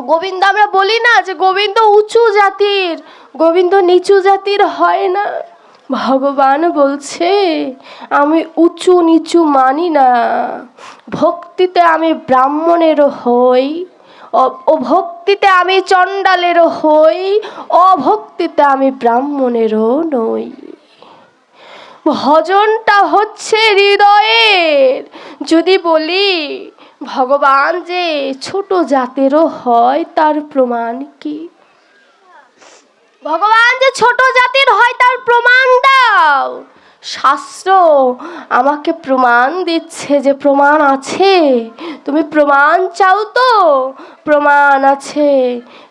গোবিন্দ আমরা বলি না যে গোবিন্দ উঁচু জাতির, গোবিন্দ নিচু জাতির হয় না। ভগবান বলছে আমি উঁচু নিচু মানি না, ভক্তিতে আমি ব্রাহ্মণেরও হই, ভক্তিতে আমি চণ্ডালেরও হই, অভক্তিতে আমি ব্রাহ্মণেরও নই। ভজনটা হচ্ছে হৃদয়ের। যদি বলি ভগবান যে ছোট জাতেরও হয় তার প্রমাণ কি? ভগবান যে ছোট জাতির হয় তার প্রমাণ দাও। শাস্ত্র আমাকে প্রমাণ দিচ্ছে যে প্রমাণ আছে। তুমি প্রমাণ চাও তো? প্রমাণ আছে।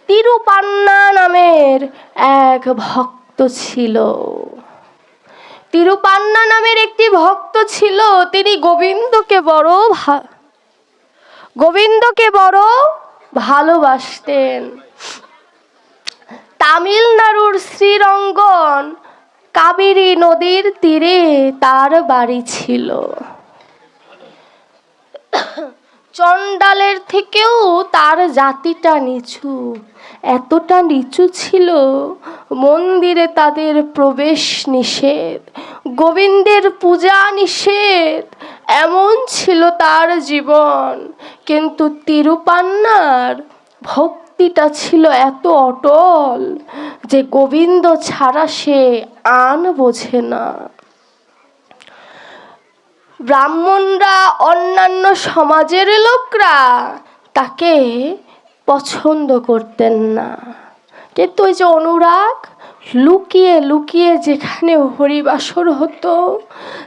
তিরুপান্না নামের এক ভক্ত ছিল। তিরুপান্না নামের একটি ভক্ত ছিল। তিনি গোবিন্দকে বড় ভালোবাসতেন। তামিলনাড়ুর শ্রীরঙ্গন কাবেরী নদীর তীরে তার বাড়ি ছিল। চণ্ডালের থেকেও তার জাতিটা নিচু। এতটা নিচু ছিল, মন্দিরে তাদের প্রবেশ নিষেধ, গোবিন্দের পূজা নিষেধ, এমন ছিল তার জীবন। কিন্তু তিরুপান্নার ভক্তিটা ছিল এত অটল যে গোবিন্দ ছাড়া সে আন বোঝে না। ব্রাহ্মণরা, অন্যান্য সমাজের লোকরা তাকে পছন্দ করতেন না। কিন্তু ওই যে অনুরাগ, লুকিয়ে লুকিয়ে যেখানে হরিবাসর হতো,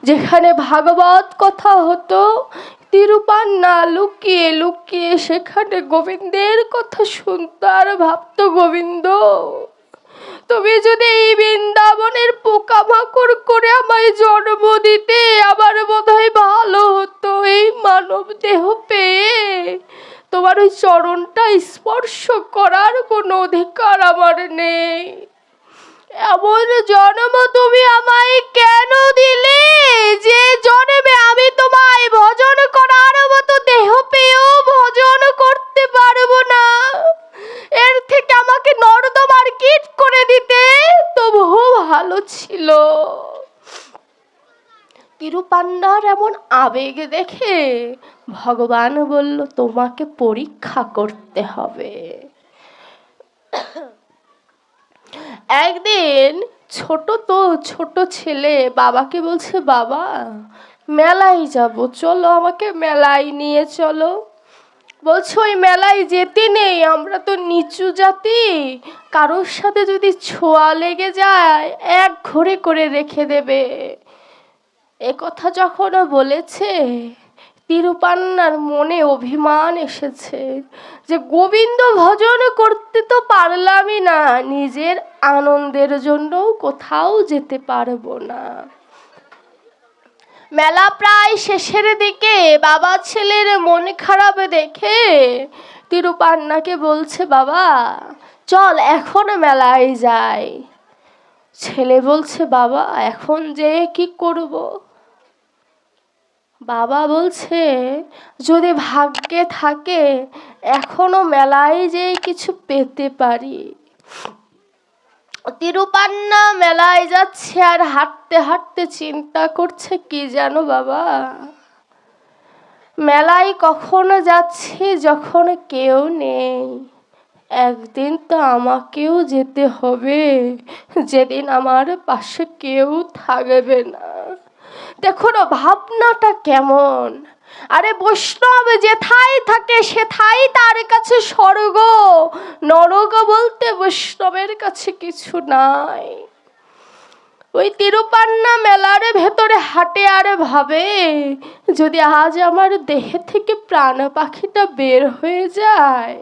যেখানে ভাগবত কথা হতো, তিরুপান্না লুকিয়ে লুকিয়ে সেখানে গোবিন্দের কথা শুনত আর ভাবত, গোবিন্দ তুমি যদি এই বৃন্দাবনের পোকামাকড় করে আমায় জন্ম দিতে, আমার বোধহয় ভালো হতো। এই মানব দেহ পেয়ে তোমার ওই চরণটা স্পর্শ করার কোনো অধিকার আমার নেই। এমন জন্ম তুমি আমায় কেন দিলে যে জন্মে আমি তোমায় ভজন করার মতো দেহ পেয়েও ভজন করতে পারবো না? এর থেকে আমাকে নর্দমার কীট করে দিতে তবুও ভালো ছিল। তিরুপান্নার এমন আবেগ দেখে ভগবান বলল, তোমাকে পরীক্ষা করতে হবে। একদিন ছোট ছেলে বাবাকে বলছে, বাবা মেলায় যাব, চলো আমাকে মেলায় নিয়ে চলো। বলছে ওই মেলায় যেতে নেই, আমরা তো নিচু জাতি, কারোর সাথে যদি ছোঁয়া লেগে যায় এক ঘরে করে রেখে দেবে। এ কথা যখন বলেছে, তিরুপান্নার মনে অভিমান এসেছে যে গোবিন্দ ভজন করতে তো পারলামই না, নিজের আনন্দের জন্য কোথাও যেতে পারবো না। মেলা প্রায় শেষের দিকে বাবা ছেলের মন খারাপ দেখে তিরুপান্নাকে বলছে, বাবা চল এখন মেলায় যাই। ছেলে বলছে, বাবা এখন যে কি করব? বাবা বলছে, যদি ভাগ্যে থাকে এখনো মেলায় যে কিছু পেতে পারি। তিরুপান্না মেলায় যাচ্ছে আর হাঁটতে হাঁটতে চিন্তা করছে, কি জানো বাবা, মেলায় কখনো যাচ্ছি যখন কেউ নেই, একদিন তো আমাকেও যেতে হবে যেদিন আমার পাশে কেউ থাকবে না। দেখো না ভাবনাটা কেমন। আরে বৈষ্ণব যেথায় থাকে সেথায় তার কাছে স্বর্গ, নরক বলতে বৈষ্ণবের কাছে কিছু নাই। ওই তিরুপান্না মেলার ভেতরে হাঁটে আর ভাবে, যদি আজ আমার দেহ থেকে প্রাণ পাখিটা বের হয়ে যায়,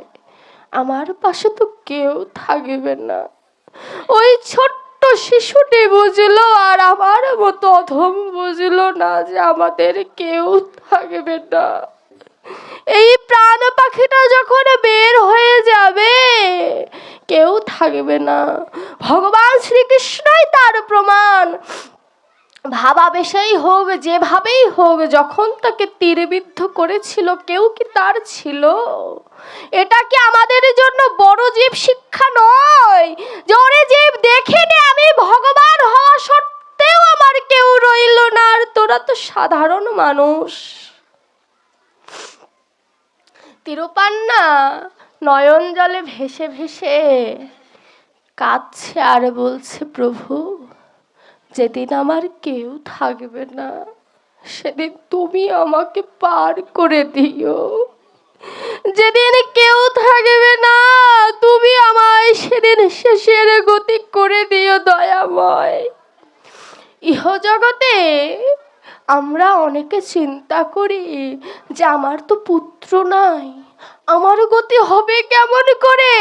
আমার পাশে তো কেউ থাকবে না। ওই ছোট্ট শিশুটি বুঝলো আর আমার মতো অধম বুঝলো না যে আমাদের কেউ থাকবে না। এই প্রাণ পাখিটা যখন বের হয়ে যাবে কেউ থাকবে না। ভগবান শ্রীকৃষ্ণই তার প্রমাণ। ভাবাবেশেই হোক যেভাবেই হোক, যখন তাকে তীরবিদ্ধ করেছিল কেউ কি তার ছিল? এটা কি আমাদের জন্য জীব শিক্ষা নয় যে ওরে জীব দেখে নে আমি ভগবান হওয়া সত্ত্বেও আমার কেউ রইল না, আর তোরা তো সাধারণ মানুষ। তিরুপান্না নয়ন জলে ভেসে ভেসে কাঁদছে আর বলছে, প্রভু যেদিন আমার কেউ থাকবে না সেদিন তুমি আমাকে পার করে দিও। যেদিন কেউ থাকবে না তুমি আমায় সেদিন শেষের গতি করে দিও দয়াময়। ইহজগতে আমরা অনেকে চিন্তা করি যে আমার তো পুত্র নাই, আমার গতি হবে কেমন করে?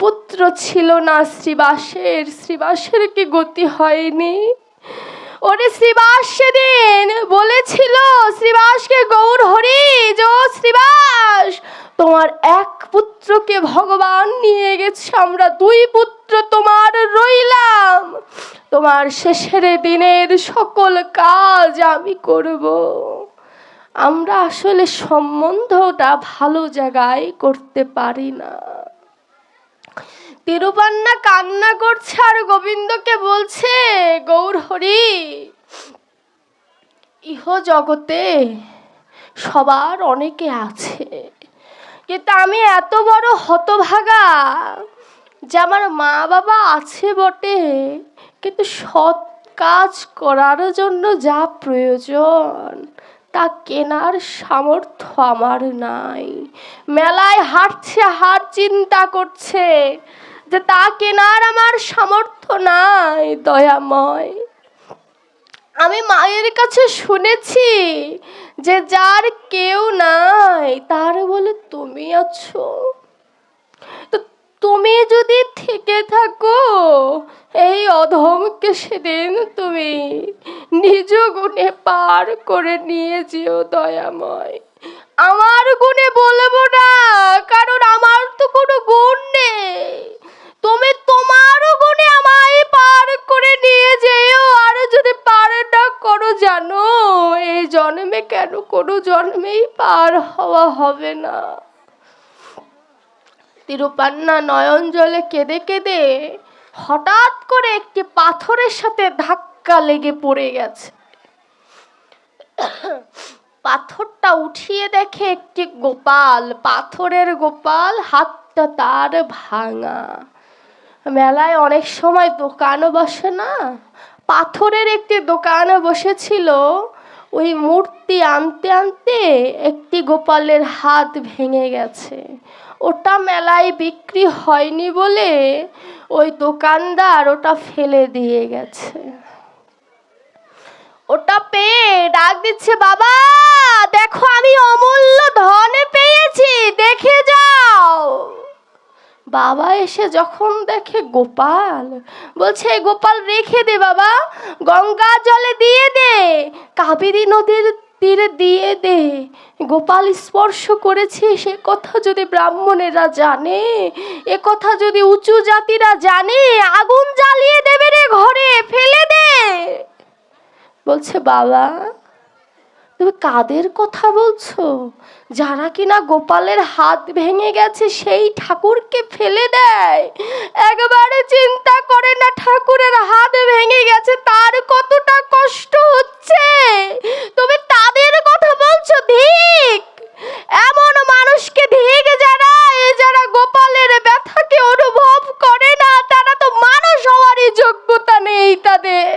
পুত্র ছিল না শ্রীবাসের, শ্রীবাসের কি গতি হয়নি? ওরে শ্রীবাস সেদিন বলেছিল শ্রীবাসকে গৌর হরি, যে শ্রীবাস তোমার এক পুত্রকে ভগবান নিয়ে গেছে, আমরা দুই পুত্র তোমার রইলাম, তোমার শেষের দিনের সকল কাজ আমি করব। আমরা আসলে সম্বন্ধটা ভালো জায়গায় করতে পারি না। তিরুপান্না কান্না করছে আর গোবিন্দকে বলছে, গৌর হরি ইহ জগতে সবার অনেকে আছে, কিন্তু আমি এত বড় হতভাগা যে আমার মা বাবা আছে বটে, কিন্তু সৎ কাজ করার জন্য যা প্রয়োজন তা কেনার সামর্থ্য আমার নাই। মেলায় হাঁটছে, হাট চিন্তা করছে যে তা কেনার আমার সামর্থ্য নাই দয়াময়। আমি মায়ের কাছে শুনেছি যে যার কেউ নাই তার বলে তুমি আছো, তো তুমি যদি থেকে থাকো এই অধমকে সেদিন তুমি নিজ গুণে পার করে নিয়ে যেও দয়াময়। আমার গুণে বলবো না, কারণ আমার তো কোনো গুণ নেই, তুমি তোমার গুণে আমায় পার করে নিয়ে যেও। আর যদি পার না করো জানো এই জন্মে কেন কোনো জন্মেই পার হওয়া হবে না। তিরুপান্না নয়ন জলে কেঁদে কেঁদে হঠাৎ করে একটি পাথরের সাথে ধাক্কা লেগে পড়ে গেছে। পাথরটা উঠিয়ে দেখে একটি গোপাল, পাথরের গোপাল, হাতটা তার ভাঙা। মেলায় অনেক সময় দোকানও বসে না, পাথরের একটি দোকানে বসেছিল। ওই মূর্তি আনতে আনতে একটি গোপালের হাত ভেঙে গেছে, ওটা মেলায় বিক্রি হয়নি বলে ওই দোকানদার ওটা ফেলে দিয়ে গেছে। ওটা পেয়ে ডাক দিচ্ছে, বাবা দেখো আমি অমূল্য ধন পেয়েছি, দেখে যাও। বাবা এসে যখন দেখে গোপাল, বলছে গোপাল রেখে দে বাবা, গঙ্গা জলে দিয়ে দে, কাবেরী নদীর তীরে দিয়ে দে। গোপাল স্পর্শ করেছে সে কথা যদি ব্রাহ্মণেরা জানে, এ কথা যদি উঁচু জাতিরা জানে, আগুন জ্বালিয়ে দেবে রে ঘরে, ফেলে দে। বলছে বাবা তুমি কাদের কথা বলছো? যারা কিনা গোপালের হাত ভেঙে গেছে সেই ঠাকুরকে ফেলে দেয়, একবারে চিন্তা করে না ঠাকুরের হাত ভেঙে গেছে তার কতটা কষ্ট হচ্ছে, তুমি তাদের কথা বলছো? ধিক এমন মানুষকে, ধিক যারা গোপালের ব্যথাকে অনুভব করে না, তারা তো মানুষ হওয়ারই যোগ্যতা নেই তাদের।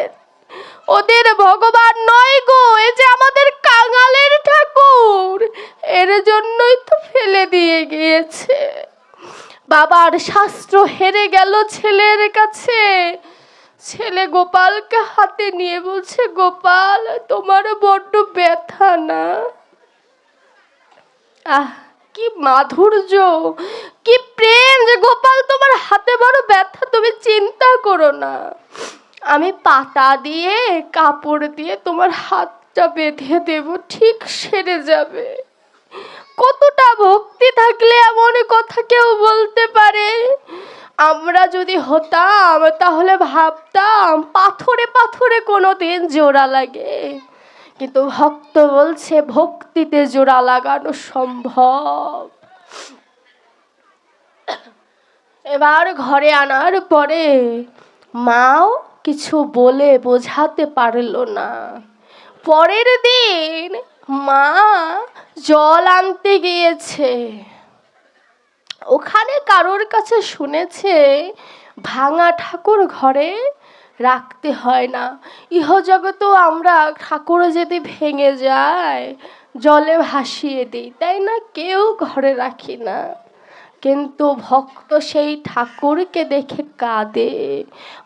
ওদের ভগবান নয় গো, এ যে আমাদের কাঙালের ঠাকুর, এর জন্যই তো ফেলে দিয়ে গিয়েছে। বাবার শাস্ত্র হেরে গেল ছেলের কাছে। ছেলে গোপালকে হাতে নিয়ে বলছে, গোপাল তোমার বড্ড ব্যথা না? আহ কি মাধুর্য, কি প্রেম, যে গোপাল তোমার হাতে বড় ব্যথা, তুমি চিন্তা করো না, আমি পাতা দিয়ে কাপড় দিয়ে তোমার হাতটা বেঁধে দেব, ঠিক সেরে যাবে। কতটা ভক্তি থাকলে এমন কথা কেউ বলতে পারে? আমরা যদি হতাম তাহলে ভাবতাম পাথরে পাথরে কোনোদিন জোড়া লাগে, কিন্তু ভক্ত বলছে ভক্তিতে জোড়া লাগানো সম্ভব। এবার ঘরে আনার পরে মাও কিছু বলে বোঝাতে পারল না। পরের দিন মা জল আনতে গিয়েছে, ওখানে কারোর কাছে শুনেছে ভাঙা ঠাকুর ঘরে রাখতে হয় না। ইহজগতেও আমরা ঠাকুর যদি ভেঙে যায় জলে ভাসিয়ে দিই, তাই না? কেউ ঘরে রাখি না। কিন্তু ভক্ত সেই ঠাকুরকে দেখে কাঁদে,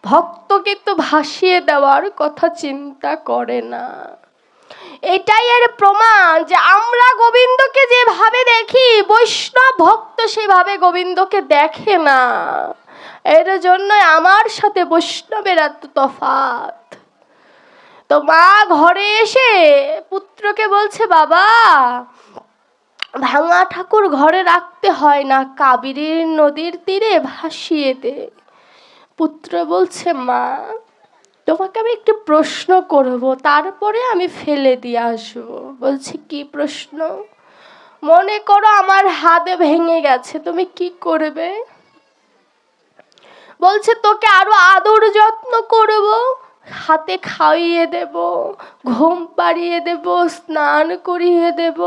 ভক্ত কিন্তু ভাসিয়ে দেওয়ার কথা চিন্তা করে না। এটাই এর প্রমাণ যে আমরা গোবিন্দকে যেভাবে দেখি, বৈষ্ণব ভক্ত সেভাবে গোবিন্দকে দেখে না। এর জন্য আমার সাথে বৈষ্ণবের এত তফাৎ। তো মা ঘরে এসে পুত্রকে বলছে, বাবা ভাঙা ঠাকুর ঘরে রাখতে হয় না, কাবেরী নদীর তীরে ভাসিয়ে দে। পুত্র বলছে, মা তোমাকে আমি একটু প্রশ্ন করব, তারপরে আমি ফেলে দিয়ে আসবো। বলছে, কি প্রশ্ন? মনে করো আমার হাত ভেঙে গেছে, তুমি কি করবে? বলছে, তোকে আরো আদর যত্ন করব, হাতে খাইয়ে দেব, ঘুম পাড়িয়ে দেব, স্নান করিয়ে দেব।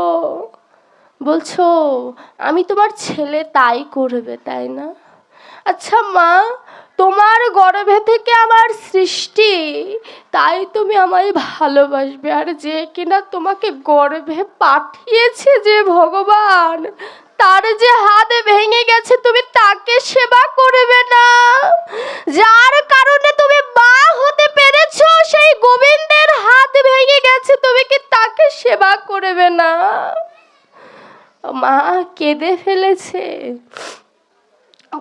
বলছো আমি তোমার ছেলে, তাই করবে তাই না? আচ্ছা মা, তোমার গর্ভে থেকে আমার সৃষ্টি, তাই তুমি আমায় ভালোবাসবে। আর যে কিনা তোমাকে গর্ভে পাঠিয়েছে যে ভগবান, তার যে হাত ভেঙে গেছে, তুমি তাকে সেবা করবে না? যার কারণে তুমি মা হতে পেরেছো, সেই গোবিন্দের হাত ভেঙে গেছে, তুমি কি তাকে সেবা করবে না? মা কেঁদে ফেলেছে,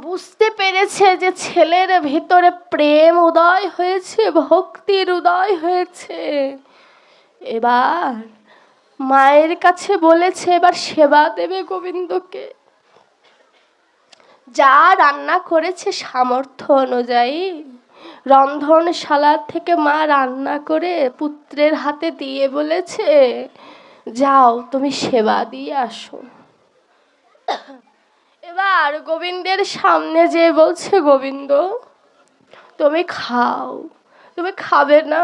বুঝতে পেরেছে যে ছেলের ভিতরে প্রেম উদয় হয়েছে, ভক্তির উদয় হয়েছে। এবার মায়ের কাছে বলেছে এবার সেবা দেবে গোবিন্দকে। যা রান্না করেছে সামর্থ্য অনুযায়ী রন্ধনশালা থেকে মা রান্না করে পুত্রের হাতে দিয়ে বলেছে, যাও তুমি সেবা দিয়ে আসো। এবার গোবিন্দের সামনে যে বলছে, গোবিন্দ তুমি খাও। তুমি খাবে না?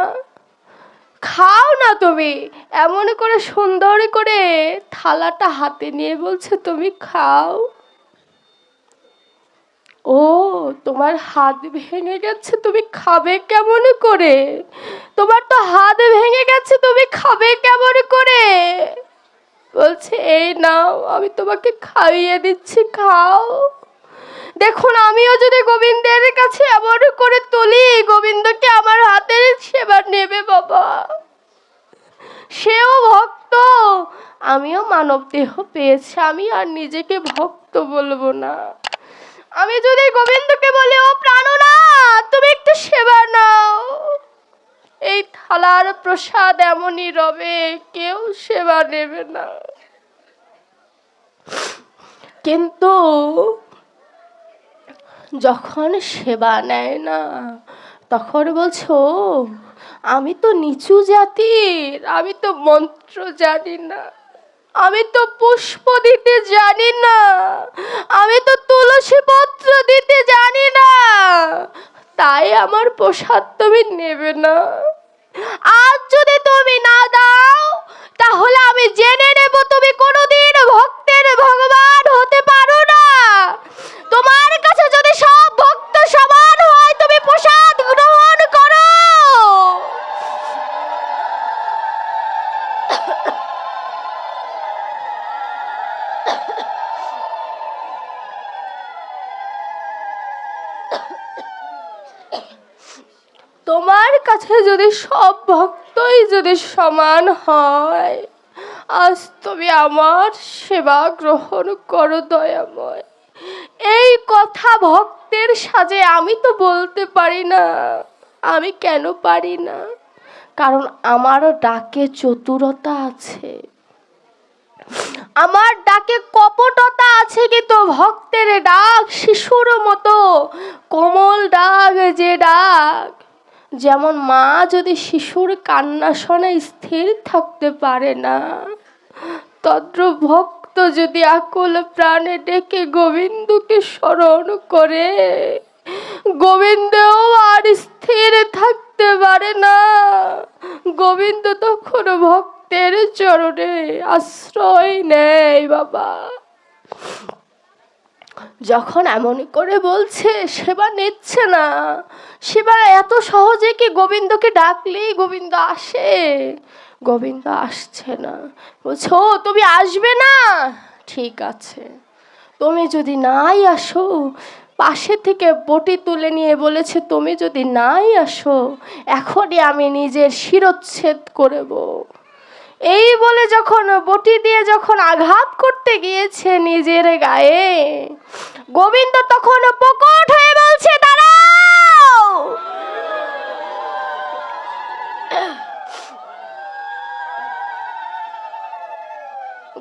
খাও না তুমি। এমন করে সুন্দর করে থালাটা হাতে নিয়ে বলছে, তুমি খাও। ও তোমার হাত ভেঙে গেছে, তুমি খাবে কেমন করে? তোমার তো হাত ভেঙে গেছে, তুমি খাবে কেমন করে? বলছে, এই নাও আমি তোমাকে খাইয়ে দিচ্ছি, খাও। দেখুন, আমিও যদি গোবিন্দের কাছে এমন করে তুলি, গোবিন্দকে আমার হাতের সেবা নেবে বাবা। সেও ভক্ত, আমিও মানব দেহ পেয়েছি, আমি আর নিজেকে ভক্ত বলবো না। আমি যদি গোবিন্দকে বলি, ও প্রাণনাথ তুমি একটু সেবা নাও, এই থালার প্রসাদ এমনই রবে, কেউ সেবা নেবে না। কিন্তু যখন সেবা নেয় না, তখন বলছো আমি তো নিচু জাতির, আমি তো মন্ত্র জানি না, আমি তো পুষ্প দিতে জানি না, আমি তো তুলসী পত্র দিতে জানি না, তাই আমার প্রসাদ তুমি নেবে না। আজ যদি তুমি না দাও, তাহলে আমি জেনে নেব তুমি কোনোদিন ভক্তের ভগবান হতে পারো না। তোমার কাছে যদি সব ভক্ত সমান হয়, তুমি প্রসাদ গ্রহণ করো। তোমার কাছে যদি সব ভক্তই যদি সমান হয়, আজ তুমি আমার সেবা গ্রহণ করো দয়াময়। এই কথা ভক্তের সাজে আমি তো বলতে পারি না। আমি কেন পারি না? কারণ আমারও ডাকে চতুরতা আছে, আমার ডাকে কপটতা আছে। কিন্তু ভক্তের ডাক শিশুর মতো কোমল ডাক, যে ডাক, যেমন মা যদি শিশুর কান্না শোনে স্থির থাকতে পারে না, তদ্রূপ ভক্ত যদি আকুল প্রাণে ডেকে গোবিন্দকে স্মরণ করে, গোবিন্দও আর স্থির থাকতে পারে না। গোবিন্দ তখন ভক্তের চরণে আশ্রয় নেয় বাবা। যখন এমন করে বলছে, সেবা নিচ্ছে না। সেবা এত সহজে কি গোবিন্দকে ডাকলেই গোবিন্দ আসে? গোবিন্দ আসছে না। বলছো তুমি আসবে না, ঠিক আছে, তুমি যদি নাই আসো, পাশে থেকে বটি তুলে নিয়ে বলেছে তুমি যদি নাই আসো এখনই আমি নিজের শিরচ্ছেদ করব। এই বলে যখন বটি দিয়ে যখন আঘাত করতে গিয়েছে নিজের গায়ে, গোবিন্দ তখন প্রকট হয়ে বলছে দাঁড়াও।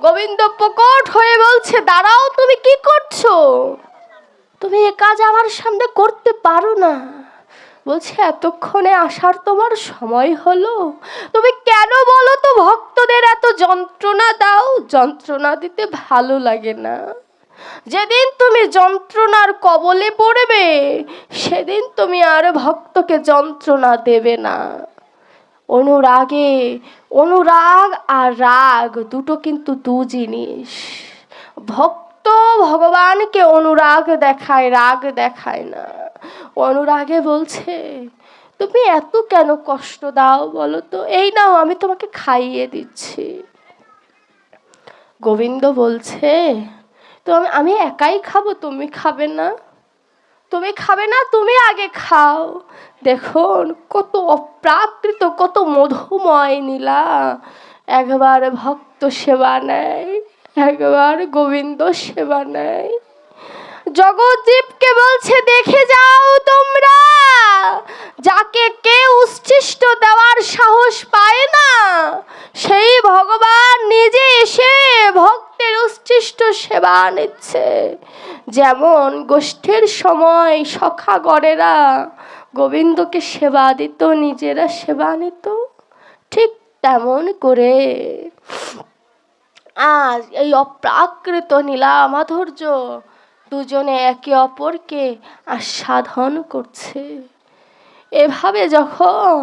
গোবিন্দ প্রকট হয়ে বলছে দাঁড়াও, তুমি কি করছো? তুমি এ কাজ আমার সামনে করতে পারো না। বলছে এতক্ষণে আসার তোমার সময় হলো? তুমি কেন বলো তো ভক্তদের এত যন্ত্রণা দাও? যন্ত্রণা দিতে ভালো লাগে না। যেদিন তুমি যন্ত্রণার কবলে পড়বে সেদিন তুমি আর ভক্তকে যন্ত্রণা দেবে না। অনুরাগ আর রাগ দুটো কিন্তু দু জিনিস। ভক্ত ভগবানকে অনুরাগ দেখায়, রাগ দেখায় না। অনুরাগে বলছে তুমি এত কেন কষ্ট দাও বলো তো, এই নাও আমি তোমাকে খাইয়ে দিচ্ছি। গোবিন্দ বলছে তো আমি একাই খাবো, তুমি খাবে না? তুমি খাবে না, তুমি আগে খাও। দেখুন কত অপ্রাকৃত, কত মধুময় নীলা। একবার ভক্ত সেবা নেয়, একবার গোবিন্দ সেবা নেয়। জগৎজীবকে বলছে দেখে যাও তোমরা, যাকে কেউ উচ্ছিষ্ট দেওয়ার সাহস পায় না সেই ভগবান নিজে এসে ভক্তের উচ্ছিষ্ট সেবা নিচ্ছে। যেমন গোষ্ঠীর সময় সখাগণেরা গোবিন্দকে সেবা দিত, নিজেরা সেবা নিত, ঠিক তেমন করে আজ এই অপ্রাকৃত নীলা মাধুর্য দুজনে একে অপরকে আস্বাদন করছে। এভাবে যখন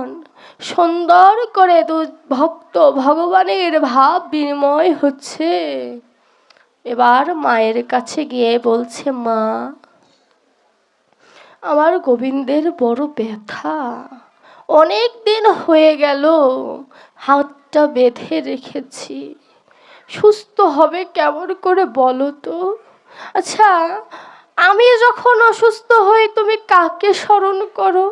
সুন্দর করে দু ভক্ত ভগবানের ভাব বিনিময় হচ্ছে, এবার মায়ের কাছে গিয়ে বলছে মা, আমার গোবিন্দের বড় ব্যথা, অনেক দিন হয়ে গেল হাতটা বেঁধে রেখেছি, সুস্থ হবে কেমন করে বলো তো? আচ্ছা আমি যখন অসুস্থ হই তুমি কাকে স্মরণ করো?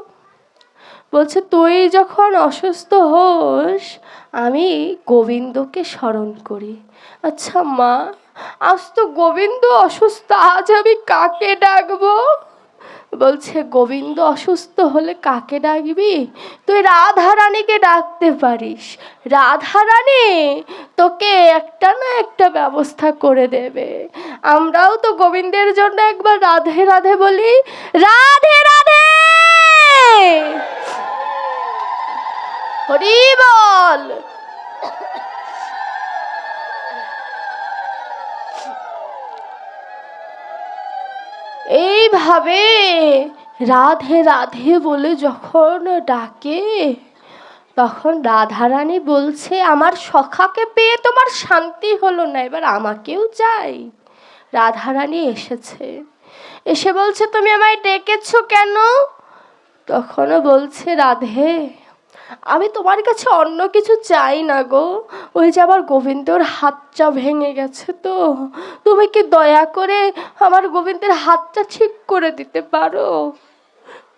বলছে তুই যখন অসুস্থ হোস আমি গোবিন্দকে স্মরণ করি। আচ্ছা মা, আজ তো গোবিন্দ অসুস্থ, আজ আমি কাকে ডাকবো? বলছে গোবিন্দ অসুস্থ হলে কাকে ডাকবি? তুই রাধারানীকে ডাকতে পারিস। রাধারানী তোকে একটা না একটা ব্যবস্থা করে দেবে। আমরাও তো গোবিন্দের জন্য একবার রাধে রাধে বলি, রাধে রাধে, হরি বল। এইভাবে রাধে রাধে বলে যখন ডাকে তখন রাধারানী বলছে আমার সখাকে পেয়ে তোমার শান্তি হলো না, এবার আমাকেও চাই। রাধারানী এসেছে, এসে বলছে তুমি আমায় ডেকেছো কেন? তখনও বলছে রাধে আমি তোমার কাছে অন্য কিছু চাই না গো, ওই যে আমার গোবিন্দর হাতটা ভেঙে গেছে, তো তুমি কি দয়া করে আমার গোবিন্দের হাতটা ঠিক করে দিতে পারো?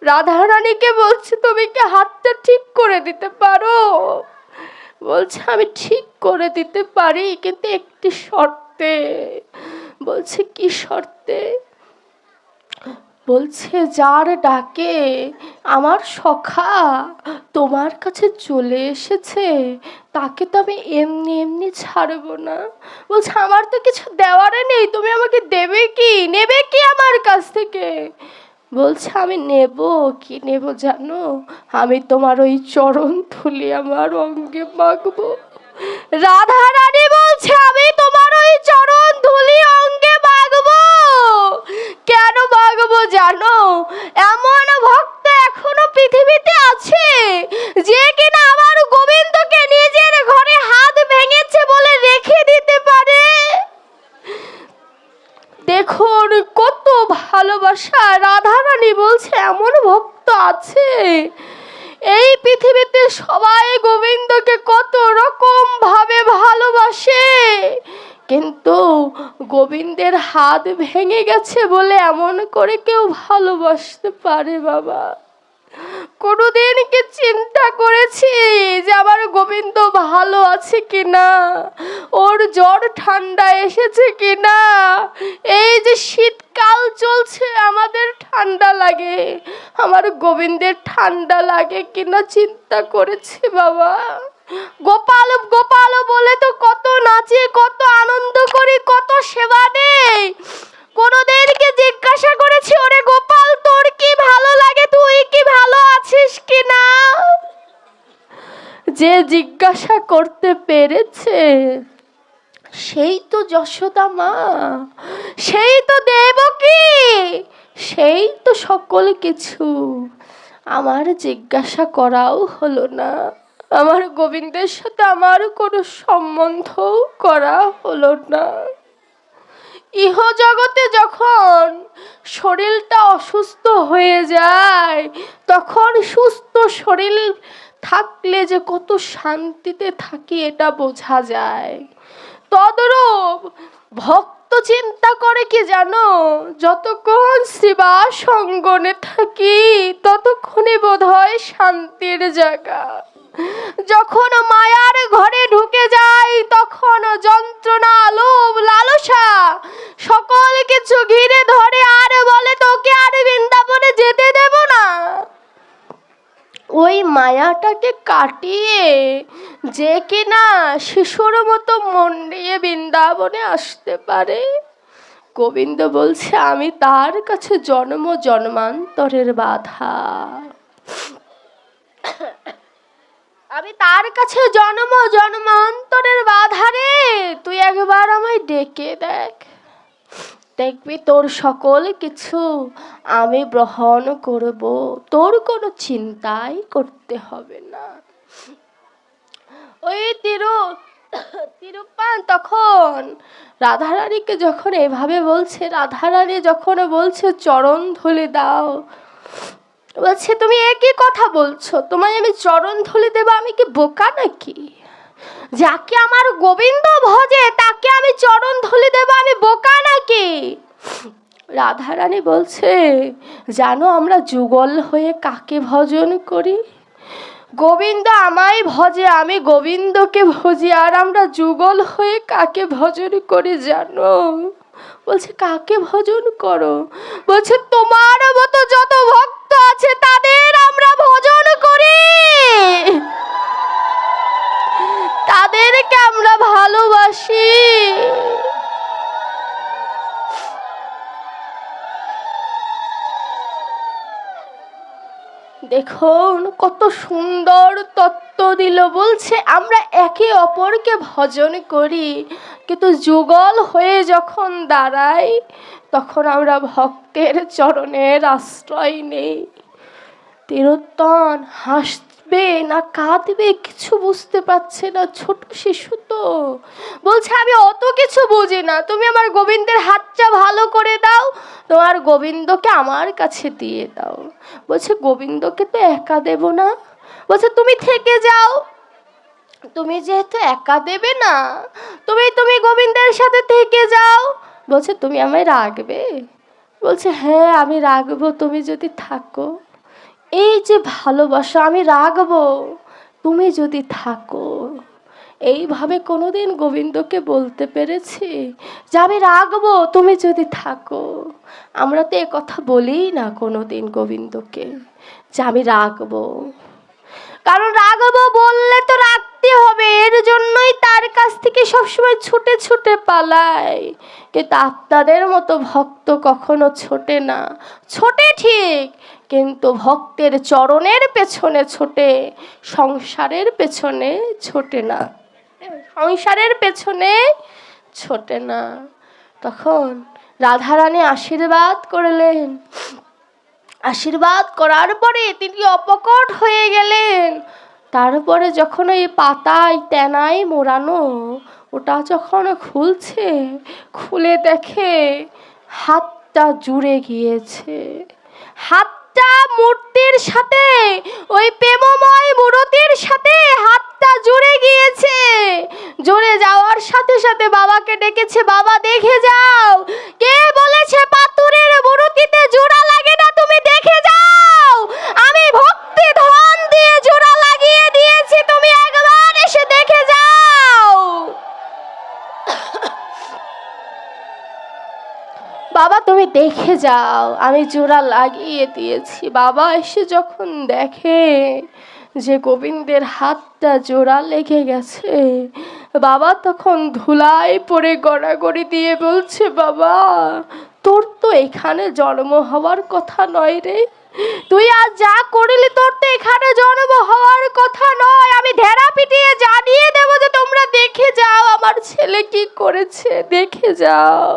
রাধারানীকে বলছে তুমি কি হাতটা ঠিক করে দিতে পারো? বলছে আমি ঠিক করে দিতে পারি, কিন্তু একটি শর্তে। বলছে কি শর্তে? বলছে যার ডাকে আমার সখা তোমার কাছে চলে এসেছে তাকে তো আমি এমনি এমনি ছাড়বো না। বলছে আমার তো কিছু দেওয়ারে নেই, তুমি আমাকে দেবে কি, নেবে কি আমার কাছ থেকে? বলছে আমি নেব, কি নেব জানো? আমি তোমার ওই চরণ ধুলি আমার অঙ্গে মাখবো। রাধা রানী বলছে আমি তোমার ওই চরণ ধুলি অঙ্গে মাগবো। কেন মাগবো জানো? এমন ভক্ত এখনো পৃথিবীতে আছে যে কিনা আমার গোবিন্দকে নিজের ঘরে হাত ভেঙেছে বলে রেখে দিতে পারে। দেখুন কত ভালোবাসা। রাধা রানী বলছে এমন ভক্ত আছে। এই পৃথিবীতে সবাই গোবিন্দকে কত রকম ভাবে ভালোবাসে, কিন্তু গোবিন্দের হাত ভেঙে গেছে বলে এমন করে কেউ ভালোবাসতে পারে বাবা? কোনোদিন কি চিন্তা করেছি যে আমার গোবিন্দ ভালো আছে কিনা, ওর জ্বর ঠান্ডা এসেছে কিনা? এই যে শীতকাল চলছে আমাদের ঠান্ডা লাগে, আমার গোবিন্দের ঠান্ডা লাগে কিনা চিন্তা করেছি বাবা? গোপাল গোপাল বলে তো কত নাচে, কত আনন্দ করি, কত সেবা দেই। কোনোদিন কি জিজ্ঞাসা করেছি ওরে গোপাল তোর কি ভালো লাগে, তুই কি ভালো আছিস কিনা? যে জিজ্ঞাসা করতে পেরেছে সেই তো যশোদা মা, সেই তো দেবকী, সেই তো সকল কিছু। আমার জিজ্ঞাসা করাও হলো না, আমার গোবিন্দের সাথে আমার কোনো সম্বন্ধও করা হলো না। ইহ জগতে যখন শরীরটা অসুস্থ হয়ে যায়, তখন সুস্থ শরীর থাকলে যে কত শান্তিতে থাকি এটা বোঝা যায়। তদরূপ ভক্ত চিন্তা করে কি জানো? যতক্ষণ সেবা সঙ্গনে থাকি ততক্ষণে বোধ হয় শান্তির জায়গা। যখন মায়ার ঘরে ঢুকে যায় তখন যন্ত্রণা, লোভ, লালসা সকল কিছু ঘিরে ধরে আর বলে তোকে আর বৃন্দাবনে যেতে দেব না। ওই মায়াটাকে কাটিয়ে যে কিনা শিশুর মতো মন নিয়ে বৃন্দাবনে আসতে পারে, গোবিন্দ বলছে আমি তার কাছে জন্ম জন্মান্তরের বাধা, আমি তার কাছে জন্ম জন্মান্তরের বাধা রে। তুই একবার আমায় ডেকে দেখ, দেখবি তোর সকল কিছু আমি গ্রহণ করব, তোর কোনো চিন্তাই করতে হবে না। ওই তিরুপ্পান তখন রাধারানীকে যখন এভাবে বলছে, রাধারানী যখন বলছে চরণ ধুলি দাও, বলছে তুমি একই কথা বলছো, তোমায় আমি চরণ ধুলি দেবো? আমি কি বোকা নাকি? যাকে আমার গোবিন্দ ভজে তাকে আমি চরণ ধুলি দেব, আমি বোকা নাকি? রাধারানী বলছে জানো আমরা যুগল হয়ে কাকে ভজন করি? গোবিন্দ আমায় ভজে, আমি গোবিন্দকে ভজি। আর আমরা যুগল হয়ে কাকে ভজন করি জানো? বলছে কাকে ভজন করো? বলছে তোমার মতো যত ভক্ত আছে তাদের আমরা ভজন করি, তাদেরকে আমরা ভালোবাসি। দেখুন কত সুন্দর তত্ত্ব দিল। বলছে আমরা একে অপরকে ভজন করি, কিন্তু যুগল হয়ে যখন দাঁড়াই তখন আমরা ভক্তের চরণের আশ্রয় নেই। তিরোত্তন হাসবে না কাঁদবে কিছু বুঝতে পারছে না, ছোট শিশু তো। বলছে আমি অত কিছু বুঝি না, তুমি আমার গোবিন্দের হাতটা ভালো করে দাও, তোমার গোবিন্দকে আমার কাছে দিয়ে দাও। বলছে গোবিন্দকে তো একা দেব না। বলছে তুমি থেকে যাও, তুমি যেহেতু একা দেবে না, তুমি গোবিন্দের সাথে থেকে যাও। বলছে তুমি আমায় রাখবে? বলছে হ্যাঁ আমি রাখবো, তুমি যদি থাকো। এই যে ভালোবাসা, আমি রাখবো তুমি যদি থাকো। এইভাবে কোনোদিন গোবিন্দকে বলতে পেরেছি যে আমি রাখবো তুমি যদি থাকো? আমরা তো এ কথা বলিই না কোনোদিন গোবিন্দকে যে আমি রাখবো, কারণ রাখবো বললে তো রাখতে হবে, এর জন্যই তার কাছ থেকে সবসময় ছুটে ছুটে পালায়। কিন্তু আপনাদের মতো ভক্ত কখনো ছোটে না, ছোটে ঠিক কিন্তু ভক্তের চরণের পেছনে ছোটে, সংসারের পেছনে ছোটে না। সংসারের পেছনে ছোটে না। তখন রাধারানী আশীর্বাদ করলেন। আশীর্বাদ করার পরে তিনি অপকট হয়ে গেলেন। তারপরে যখন ওই পাতায় তেনায় মোড়ানো ওটা যখন খুলছে, খুলে দেখে হাতটা জুড়ে গিয়েছে। হাতটা মূর্তির সাথে, ওই প্রেমময় মূর্তির সাথে হাতটা জুড়ে গিয়েছে। জুড়ে যাওয়ার সাথে সাথে বাবাকে ডেকেছে, বাবা দেখে যাও, কে বলেছে পাথরের মূর্তিতে জোড়া লাগে না, তুমি দেখে যাও, আমি ভক্তি ধন দিয়ে জোড়া লাগিয়ে দিয়েছি, তুমি একবার এসে দেখে যাও। বাবা তুমি দেখে যাও, আমি জোড়া লাগিয়ে দিয়েছি। বাবা এসে যখন দেখে যে গোবিন্দের হাতটা জোড়া লেগে গেছে, বাবা তখন ধুলায় পড়ে গড়াগড়ি দিয়ে বলছে, বাবা তোর তো এখানে জন্ম হওয়ার কথা নয় রে, তুই আজ যা করলি তোর তো এখানে জন্ম হওয়ার কথা নয়। আমি ঢেরা পিটিয়ে জানিয়ে দেবো যে তোমরা দেখে যাও আমার ছেলে কি করেছে, দেখে যাও।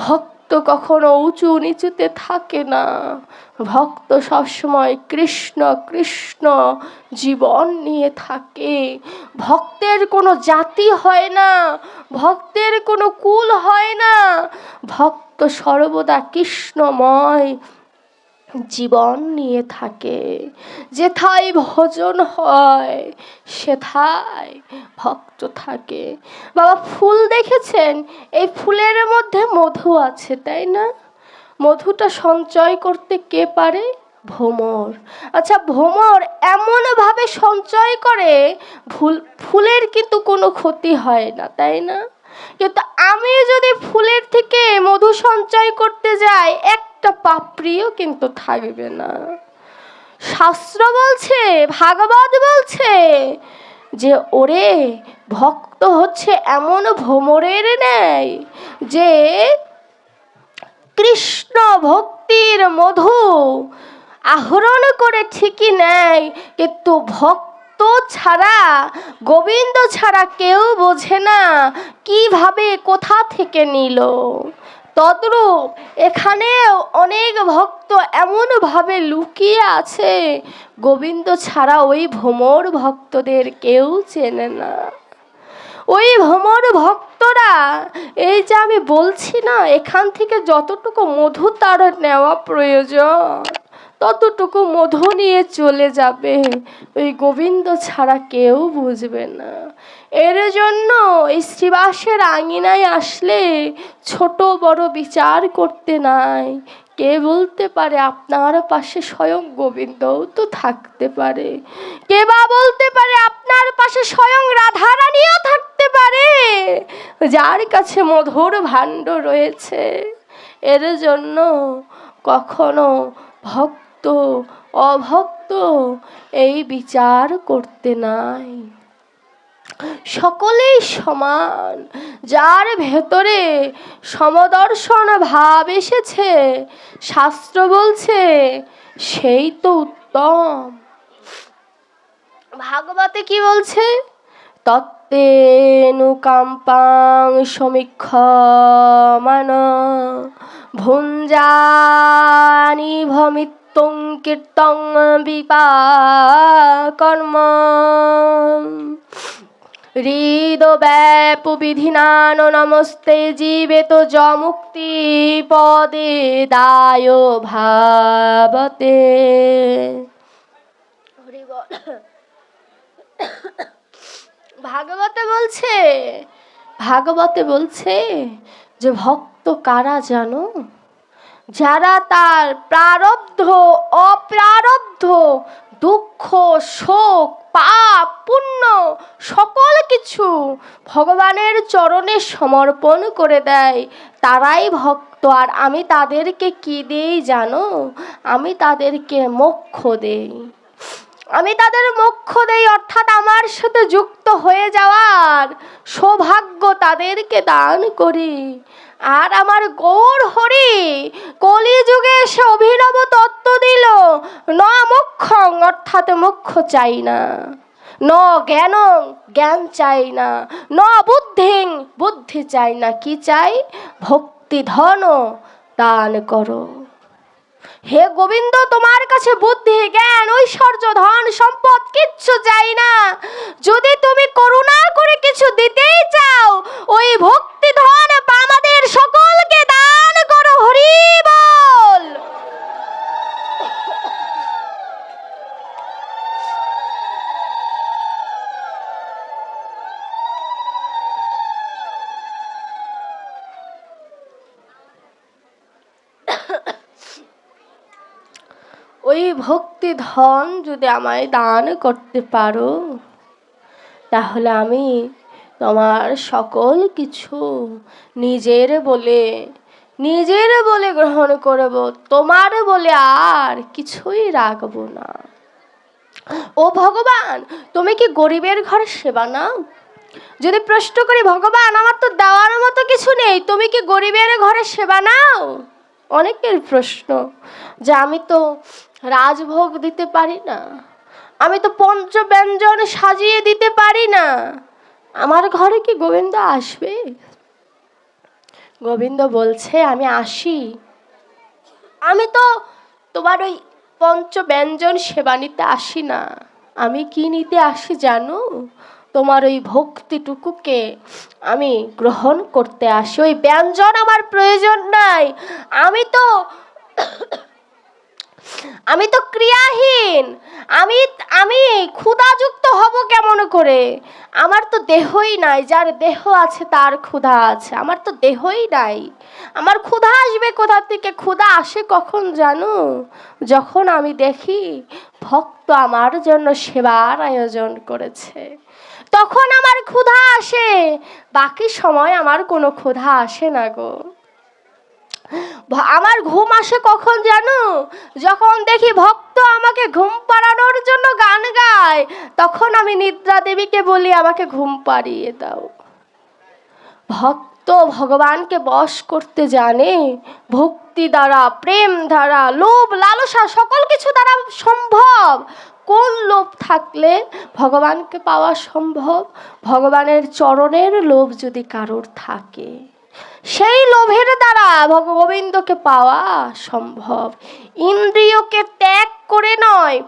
ভক্ত কখনো উঁচু নিচুতে থাকে না, ভক্ত সবসময় কৃষ্ণ কৃষ্ণ জীবন নিয়ে থাকে। ভক্তের কোনো জাতি হয় না, ভক্তের কোনো কুল হয় না, ভক্ত সর্বদা কৃষ্ণময় জীবন নিয়ে থাকে। যেথায় ভজন হয় সেথায় ভক্ত থাকে। বাবা ফুল দেখেছেন, এই ফুলের মধ্যে মধু আছে, তাই না? মধুটা সঞ্চয় করতে কে পারে? ভ্রমর। আচ্ছা ভ্রমর এমনভাবে সঞ্চয় করে ফুলের কিন্তু কোনো ক্ষতি হয় না, তাই না? কিন্তু আমি যদি ফুলের থেকে মধু সঞ্চয় করতে যাই, একটা পাপড়িও কিন্তু থাকবে না। শাস্ত্র বলছে, ভাগবত বলছে যে ওরে ভক্ত হচ্ছে এমন ভ্রমরের ন্যায় যে কৃষ্ণ ভক্তির মধু আহরণ করে ঠিকই নেয়, কিন্তু ভক্ত ছাড়া, গোবিন্দ ছাড়া কেউ বোঝে না কিভাবে কোথা থেকে নিল। তদ্রূপ এখানেও অনেক ভক্ত এমনভাবে লুকিয়ে আছে, গোবিন্দ ছাড়া ওই ভ্রমর ভক্তদের কেউ চেনে না। ওই ভ্রমর ভক্তরা, এই যে আমি বলছি না, এখান থেকে যতটুকু মধু তার নেওয়া প্রয়োজন ততটুকু মধু নিয়ে চলে যাবে, ওই গোবিন্দ ছাড়া কেউ বুঝবে না। এর জন্য এই শ্রীবাসের আঙিনায় আসলে ছোট বড় বিচার করতে নাই। কে বলতে পারে আপনার পাশে স্বয়ং গোবিন্দও তো থাকতে পারে, কে বা বলতে পারে আপনার পাশে স্বয়ং রাধারানীও থাকতে পারে, যার কাছে মধুর ভাণ্ড রয়েছে। এর জন্য কখনো ভক্ত অভক্ত এই বিচার করতে নাই, সকলেই সমান। যার ভেতরে সমদর্শন ভাব এসেছে, শাস্ত্র বলছে সেই তো উত্তম। ভাগবতে কি বলছে? তত্তেনুকাম্পাং সমীক্ষমান ভুঞ্জানি ভমিত্বং কীর্তং বিপাকর্ম হৃদব্যাপ বিধিনান নমস্তে জীবেত যমুক্তি পদে দায় ভাবতে। ভাগবতে বলছে যে ভক্ত কারা জানো? যারা তার প্রারব্ধ অপ্রারব্ধ দুঃখ শোক পাপ পুণ্য সকল কিছু ভগবানের চরণে সমর্পণ করে দেয়, তারাই ভক্ত। আর আমি তাদেরকে কি দেই জানো? আমি তাদেরকে মোক্ষ দেই। আমি তাদের মোক্ষ দেই, অর্থাৎ আমার সাথে যুক্ত হয়ে যাওয়ার সৌভাগ্য তাদেরকে দান করি। আর আমার গৌর হরি কলিযুগে এসে অভিনব তত্ত্ব দিল, ন মোক্ষং, অর্থাৎ মোক্ষ চাই না। ন জ্ঞান, জ্ঞান চাই না, ন বুদ্ধি, বুদ্ধি চাই না, কি চাই? ভক্তি ধন দান করো। হে গোবিন্দ, তোমার কাছে বুদ্ধি জ্ঞান ঐশ্বর্য ধন সম্পদ কিচ্ছু চাই না। যদি তুমি করুণা করে কিছু দিতেই চাও, ওই ভক্তি ধন আমাদের সকলকে দান করো। হরি বল। ওই ভক্তি ধন যদি আমায় দান করতে পারো, তাহলে আমি তোমার সকল কিছু নিজের বলে গ্রহণ করব, তোমার বলে আর কিছুই রাখবো না। ও ভগবান, তুমি কি গরিবের ঘরে সেবা নাও? যদি প্রশ্ন করি, ভগবান আমার তো দেওয়ার মতো কিছু নেই, তুমি কি গরিবের ঘরে সেবা নাও? অনেকের প্রশ্ন যে আমি তো রাজভোগ দিতে পারি না, আমি তো পঞ্চব্যঞ্জন সাজিয়ে দিতে পারি না, আমার ঘরে কি গোবিন্দ আসবে? গোবিন্দ বলছে, আমি আসি। আমি তো তোমার ওই পঞ্চব্যঞ্জন সেবা নিতে আসি না, আমি কি নিতে আসি জানো? তোমার ওই ভক্তিটুকুকে আমি গ্রহণ করতে আসি। ওই ব্যঞ্জন আমার প্রয়োজন নাই। আমি তো ক্রিয়াহীন, আমি ক্ষুধাযুক্ত হব কেমন করে? আমার তো দেহই নাই, যার দেহ আছে তার ক্ষুধা আছে, আমার তো দেহই নাই, আমার ক্ষুধা আসবে কোথা থেকে? ক্ষুধা আসে কখন জানো? যখন আমি দেখি ভক্ত আমার জন্য সেবার আয়োজন করেছে, তখন আমার ক্ষুধা আসে। বাকি সময় আমার কোনো ক্ষুধা আসে না গো। আমার ঘুম আসে কখন জানো? যখন দেখি ভক্ত আমাকে ঘুম পাড়ানোর জন্য গান গায়, তখন আমি নিদ্রা দেবীকে বলি, আমাকে ঘুম পাড়িয়ে দাও। ভক্ত ভগবানকে বশ করতে জানে ভক্তি দ্বারা, প্রেম দ্বারা, লোভ লালসা সকল কিছু দ্বারা সম্ভব। কোন লোভ থাকলে ভগবানকে পাওয়া সম্ভব? ভগবানের চরণের লোভ যদি কারোর থাকে, সেই লোভের দ্বারা গোবিন্দকে পাওয়া সম্ভব। ইন্দ্রিয়কে ত্যাগ করে নয়,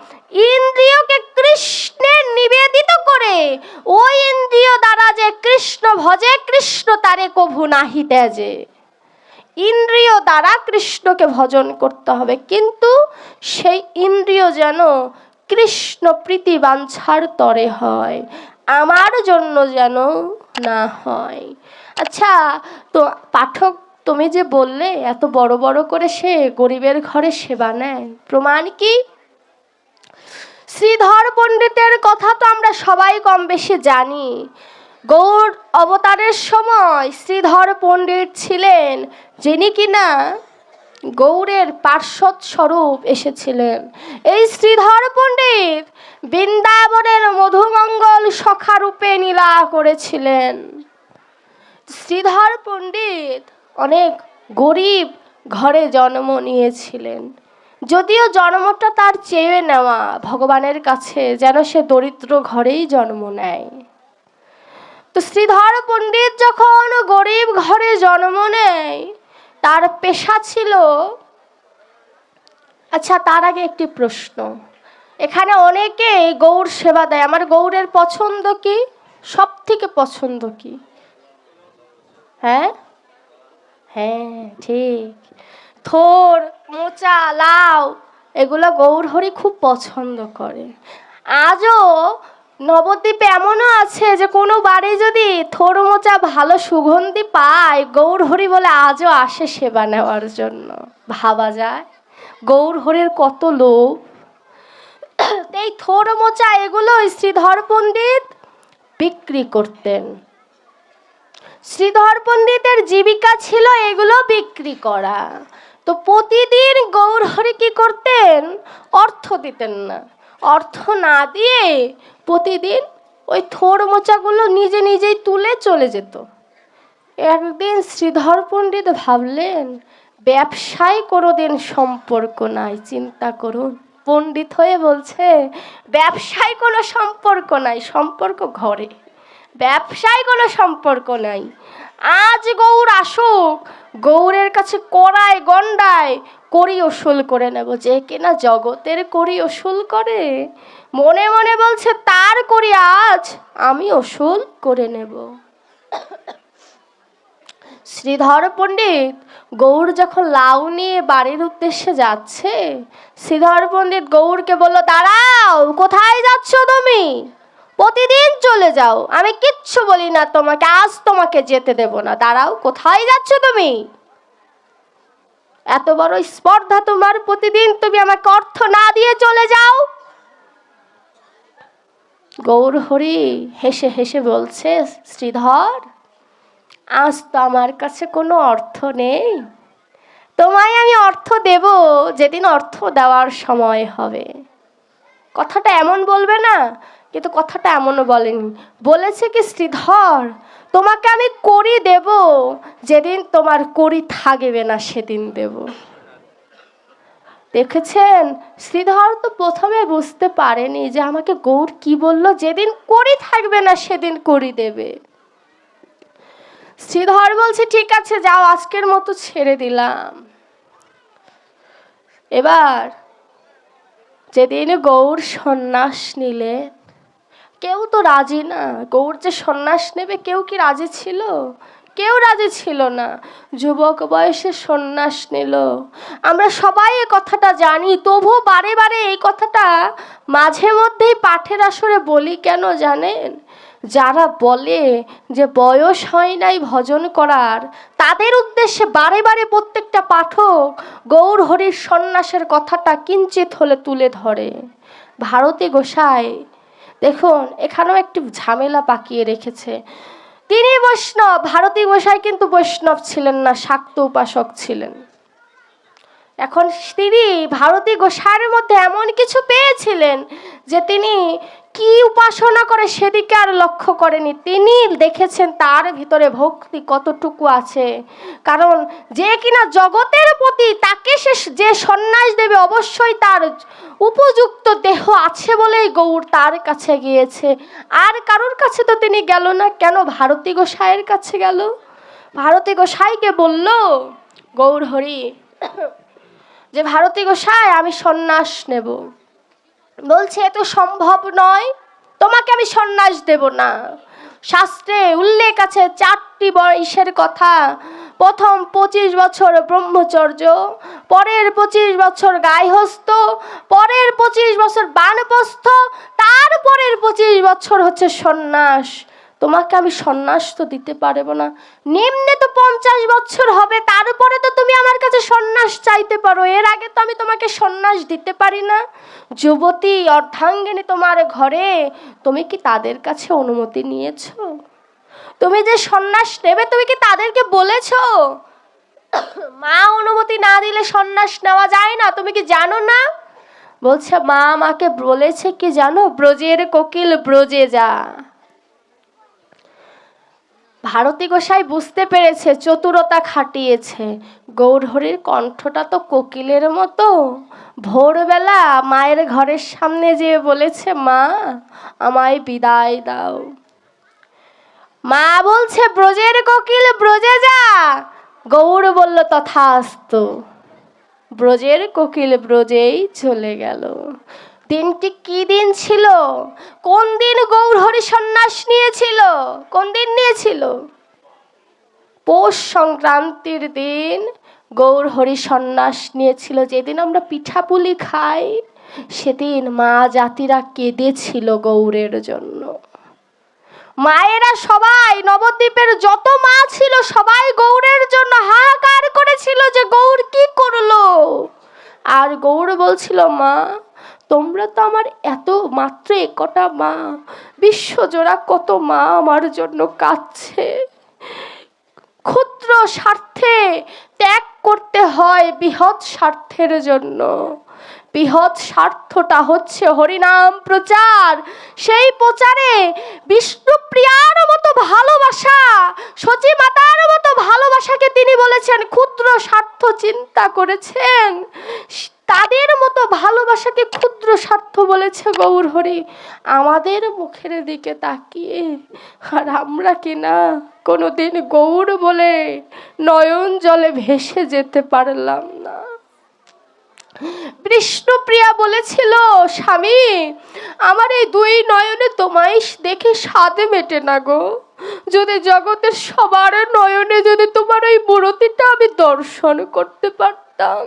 ইন্দ্রিয়কে কৃষ্ণের নিবেদিত করে, ওই ইন্দ্রিয় দ্বারা যে কৃষ্ণ ভজে, কৃষ্ণ তারে কভু নাহি ত্যাজে। ইন্দ্রিয় দ্বারা কৃষ্ণকে ভজন করতে হবে, কিন্তু সেই ইন্দ্রিয় যেন কৃষ্ণ প্রীতি বাঞ্ছার তরে হয়, আমার জন্য যেন না হয়। আচ্ছা, তো পাঠক, তুমি যে বললে এত বড় বড় করে সে গরিবের ঘরে সেবা নেয়, প্রমাণ কি? শ্রীধর পণ্ডিতের কথা তো আমরা সবাই কম বেশি জানি। গৌর অবতারের সময় শ্রীধর পণ্ডিত ছিলেন, যিনি কিনা গৌরের পার্শ্বদ স্বরূপ এসেছিলেন। এই শ্রীধর পণ্ডিত বৃন্দাবনের মধুমঙ্গল সখারূপে লীলা করেছিলেন। শ্রীধর পণ্ডিত অনেক গরিব ঘরে জন্ম নিয়েছিলেন, যদিও জন্মটা তার চেয়ে নেওয়া ভগবানের কাছে, যেন সে দরিদ্র ঘরেই জন্ম নেয়। তো শ্রীধর পণ্ডিত যখন গরিব ঘরে জন্ম নেয়, তার পেশা ছিল, আচ্ছা তার আগে একটি প্রশ্ন, এখানে অনেকে গৌর সেবা দেয়, আমার গৌরের পছন্দ কি? সব থেকে পছন্দ কি? হ্যাঁ হ্যাঁ ঠিক, থোর মোচা লাউ এগুলো গৌর হরি খুব পছন্দ করে। আজও নবদ্বীপে এমনও আছে যে কোনো বাড়ি যদি থোর মোচা ভালো সুগন্ধি পায়, গৌর হরি বলে আজও আসে সেবা নেওয়ার জন্য। ভাবা যায় গৌর হরির কত লোভ। এই থোর মোচা এগুলো শ্রীধর পণ্ডিত বিক্রি করতেন। শ্রীধর পণ্ডিতের জীবিকা ছিল এগুলো বিক্রি করা। তো প্রতিদিন গৌর হরি কি করতেন? অর্থ দিতেন না, অর্থ না দিয়ে প্রতিদিন ওই থোর মোচাগুলো নিজে নিজেই তুলে চলে যেত। একদিন শ্রীধর পণ্ডিত ভাবলেন, ব্যবসায় কোনোদিন সম্পর্ক নাই, চিন্তা করুন, পণ্ডিত হয়ে বলছে ব্যবসায় কোনো সম্পর্ক নাই, সম্পর্ক ঘরে, ব্যবসায় কোনো সম্পর্ক নাই। আজ গৌর আসুক, গৌরের কাছে কড়ায় গন্ডায় করি ওসুল করে নেব। যে কিনা জগতের করি ওসুল করে, মনে মনে বলছে তার করি আজ আমি ওসুল করে নেব। শ্রীধর পণ্ডিত গৌর যখন লাউ নিয়ে বাড়ির উদ্দেশ্যে যাচ্ছে, শ্রীধর পণ্ডিত গৌরকে বলল, দাঁড়াও, কোথায় যাচ্ছ তুমি? প্রতিদিন চলে যাও, আমি কিচ্ছু বলি না তোমাকে, আজ তোমাকে যেতে দেব না, দাঁড়াও, কোথায় যাচ্ছ তুমি? এত বড় স্পর্ধা তোমার, প্রতিদিন তুমি আমাকে অর্থ না দিয়ে চলে যাও। গৌর হরি হেসে হেসে বলছে, শ্রীধর, আজ তো আমার কাছে কোনো অর্থ নেই, তোমায় আমি অর্থ দেব যেদিন অর্থ দেওয়ার সময় হবে। কথাটা এমন বলবে না, কিন্তু কথাটা এমনও বলেনি, বলেছে কি, শ্রীধর, তোমাকে আমি করি দেব যেদিন তোমার করি থাকবে না সেদিন দেব। দেখেছেন, শ্রীধর তো প্রথমে বুঝতে পারেনি যে আমাকে গৌর কি বলল, যেদিন করি থাকবে না সেদিন করি দেবে। শ্রীধর বলছে, ঠিক আছে যাও, আজকের মতো ছেড়ে দিলাম। এবার যেদিন গৌর সন্ন্যাস নিলে, কেউ তো রাজি না, গৌর যে সন্ন্যাস নেবে কেউ কি রাজি ছিল? কেউ রাজি ছিল না। যুবক বয়সে সন্ন্যাস নিল, আমরা সবাই এই কথাটা জানি, তবু বারে বারে এই কথাটা মাঝে মধ্যেই পাঠের আসরে বলি কেন জানেন? যারা বলে যে বয়স হয় নাই ভজন করার, তাদের উদ্দেশ্যে বারে বারে প্রত্যেকটা পাঠক গৌর হরির সন্ন্যাসের কথাটা কিঞ্চিত হলে তুলে ধরে। ভারতী গোসাই দেখুন, এখানেও একটি ঝামেলা পাকিয়ে রেখেছে। তিনি বৈষ্ণব, ভারতী গোসাই কিন্তু বৈষ্ণব ছিলেন না, শাক্ত উপাসক ছিলেন। এখন তিনি ভারতী গোসাইয়ের মধ্যে এমন কিছু পেয়েছিলেন যে তিনি কি উপাসনা করে সেদিকে আর লক্ষ্য করেনি। তিনি দেখেছেন তার ভিতরে ভক্তি কতটুকু আছে, কারণ যে কিনা জগতের প্রতি তাকে সে যে সন্ন্যাস দেবে অবশ্যই তার উপযুক্ত দেহ আছে বলেই গৌর তার কাছে গিয়েছে। আর কারোর কাছে তো তিনি গেল না, কেন ভারতী গোসাইয়ের কাছে গেল। ভারতী গোসাইকে বলল গৌর হরি যে, ভারতী গোসাই, আমি সন্ন্যাস নেব। বলছে, এ তো সম্ভব নয়, তোমাকে আমি সন্ন্যাস দেব না। শাস্ত্রে উল্লেখ আছে 4টি বয়সের কথা। প্রথম 25 বছর ব্রহ্মচর্য, পরের 25 বছর গায়হস্থ, পরের 25 বছর বানপ্রস্থ, তারপরের 25 বছর হচ্ছে সন্ন্যাস। তোমাকে আমি সন্ন্যাস তো দিতে পারবো না, নিম্নে তো 50 বছর হবে, তারপরে তো তুমি আমার কাছে সন্ন্যাস চাইতে পারো, এর আগে তো আমি তোমাকে সন্ন্যাস দিতে পারি না। যুবতী অর্ধাঙ্গিনী তোমার ঘরে, তুমি কি তাদের কাছে অনুমতি নিয়েছো? তুমি যে সন্ন্যাস নেবে তুমি কি তাদেরকে বলেছো? মা অনুমতি না দিলে সন্ন্যাস নেওয়া যায় না, তুমি কি জানো না? বলছে, মা আমাকে বলেছে কি জানো, ব্রজের কোকিল ব্রজে যা। ভারতী গোসাই বুঝতে পেরেছে, চতুরতা খাটিয়েছে। গৌরহরির কণ্ঠটা তো কোকিলের মতো। ভোরবেলা মায়ের ঘরের সামনে যেয়ে বলেছে, মা আমায় বিদায় দাও। মা বলছে, ব্রজের কোকিল ব্রজে যা। গৌর বলল, তথাস্তু। ব্রজের কোকিল ব্রজেই চলে গেল। দিনটি কি দিন ছিল? কোন দিন গৌরহরি সন্ন্যাস নিয়েছিল? কোন দিন নিয়েছিল? পৌষ সংক্রান্তির দিন গৌরহরি সন্ন্যাস নিয়েছিল। যেদিন আমরা পিঠাপুলি খাই, সেদিন মা জাতিরা কেঁদেছিল গৌরের জন্য। মায়েরা সবাই, নবদ্বীপের যত মা ছিল সবাই গৌরের জন্য হাহাকার করেছিল যে গৌর কি করলো। আর গৌর বলছিল, মা তোমরা তো আমার এত মাত্র একটা মা, বিশ্বজোড়া কত মা আমার জন্য কাঁদছে। ক্ষুদ্র স্বার্থে ত্যাগ করতে হয় বৃহৎ স্বার্থের জন্য। বৃহৎ স্বার্থটা হচ্ছে হরিনাম প্রচার। সেই প্রচারে বিষ্ণুপ্রিয়ার মতো ভালোবাসা, সচী মাতার মতো ভালোবাসাকে তিনি বলেছেন ক্ষুদ্র স্বার্থ চিন্তা করেছেন। তাদের মতো ভালোবাসাকে ক্ষুদ্র স্বার্থ বলেছে গৌরহরি আমাদের মুখের দিকে তাকিয়ে। আর আমরা কিনা কোনোদিন গৌর বলে নয়ন জলে ভেসে যেতে পারলাম না। বিষ্ণুপ্রিয়া বলেছিল, স্বামী আমার এই দুই নয়নে তোমায় দেখে স্বাদে মেটে না গো, যদি জগতের সবার নয়নে যদি তোমার ওই মূরতিটা আমি দর্শন করতে পারতাম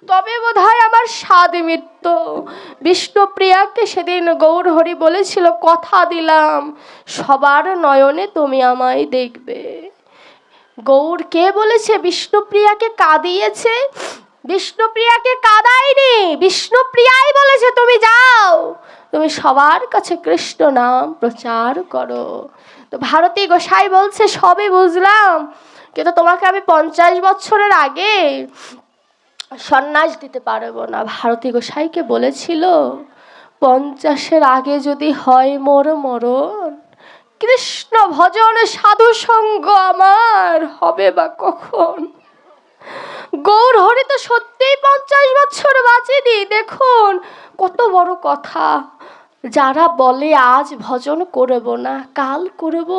তবে বোধহয় আমার স্বাদ মিটত। বিষ্ণুপ্রিয়াকে সেদিন গৌরহরি বলেছিল, কথা দিলাম সবার নয়নে তুমি আমায় দেখবে। গৌর কে বলেছে বিষ্ণুপ্রিয়াকে কাঁদিয়েছে? বিষ্ণুপ্রিয়াকে কাঁদায়নি, বিষ্ণুপ্রিয়াই বলেছে তুমি যাও, তুমি সবার কাছে কৃষ্ণ নাম প্রচার করো। তো ভারতী গোসাই বলছে, সবই বুঝলাম, কিন্তু তোমাকে আমি 50 বছরের আগে সন্ন্যাস দিতে পারবো না। ভারতী গোসাইকে বলেছিল, 50-এর আগে যদি হয় মোর মরণ, কৃষ্ণ ভজন সাধু সঙ্গ আমার হবে বা কখন? গৌরহরি তো সত্যিই 50 বছর বাঁচেনি। দেখুন কত বড় কথা। যারা বলে আজ ভজন করব না কাল করব,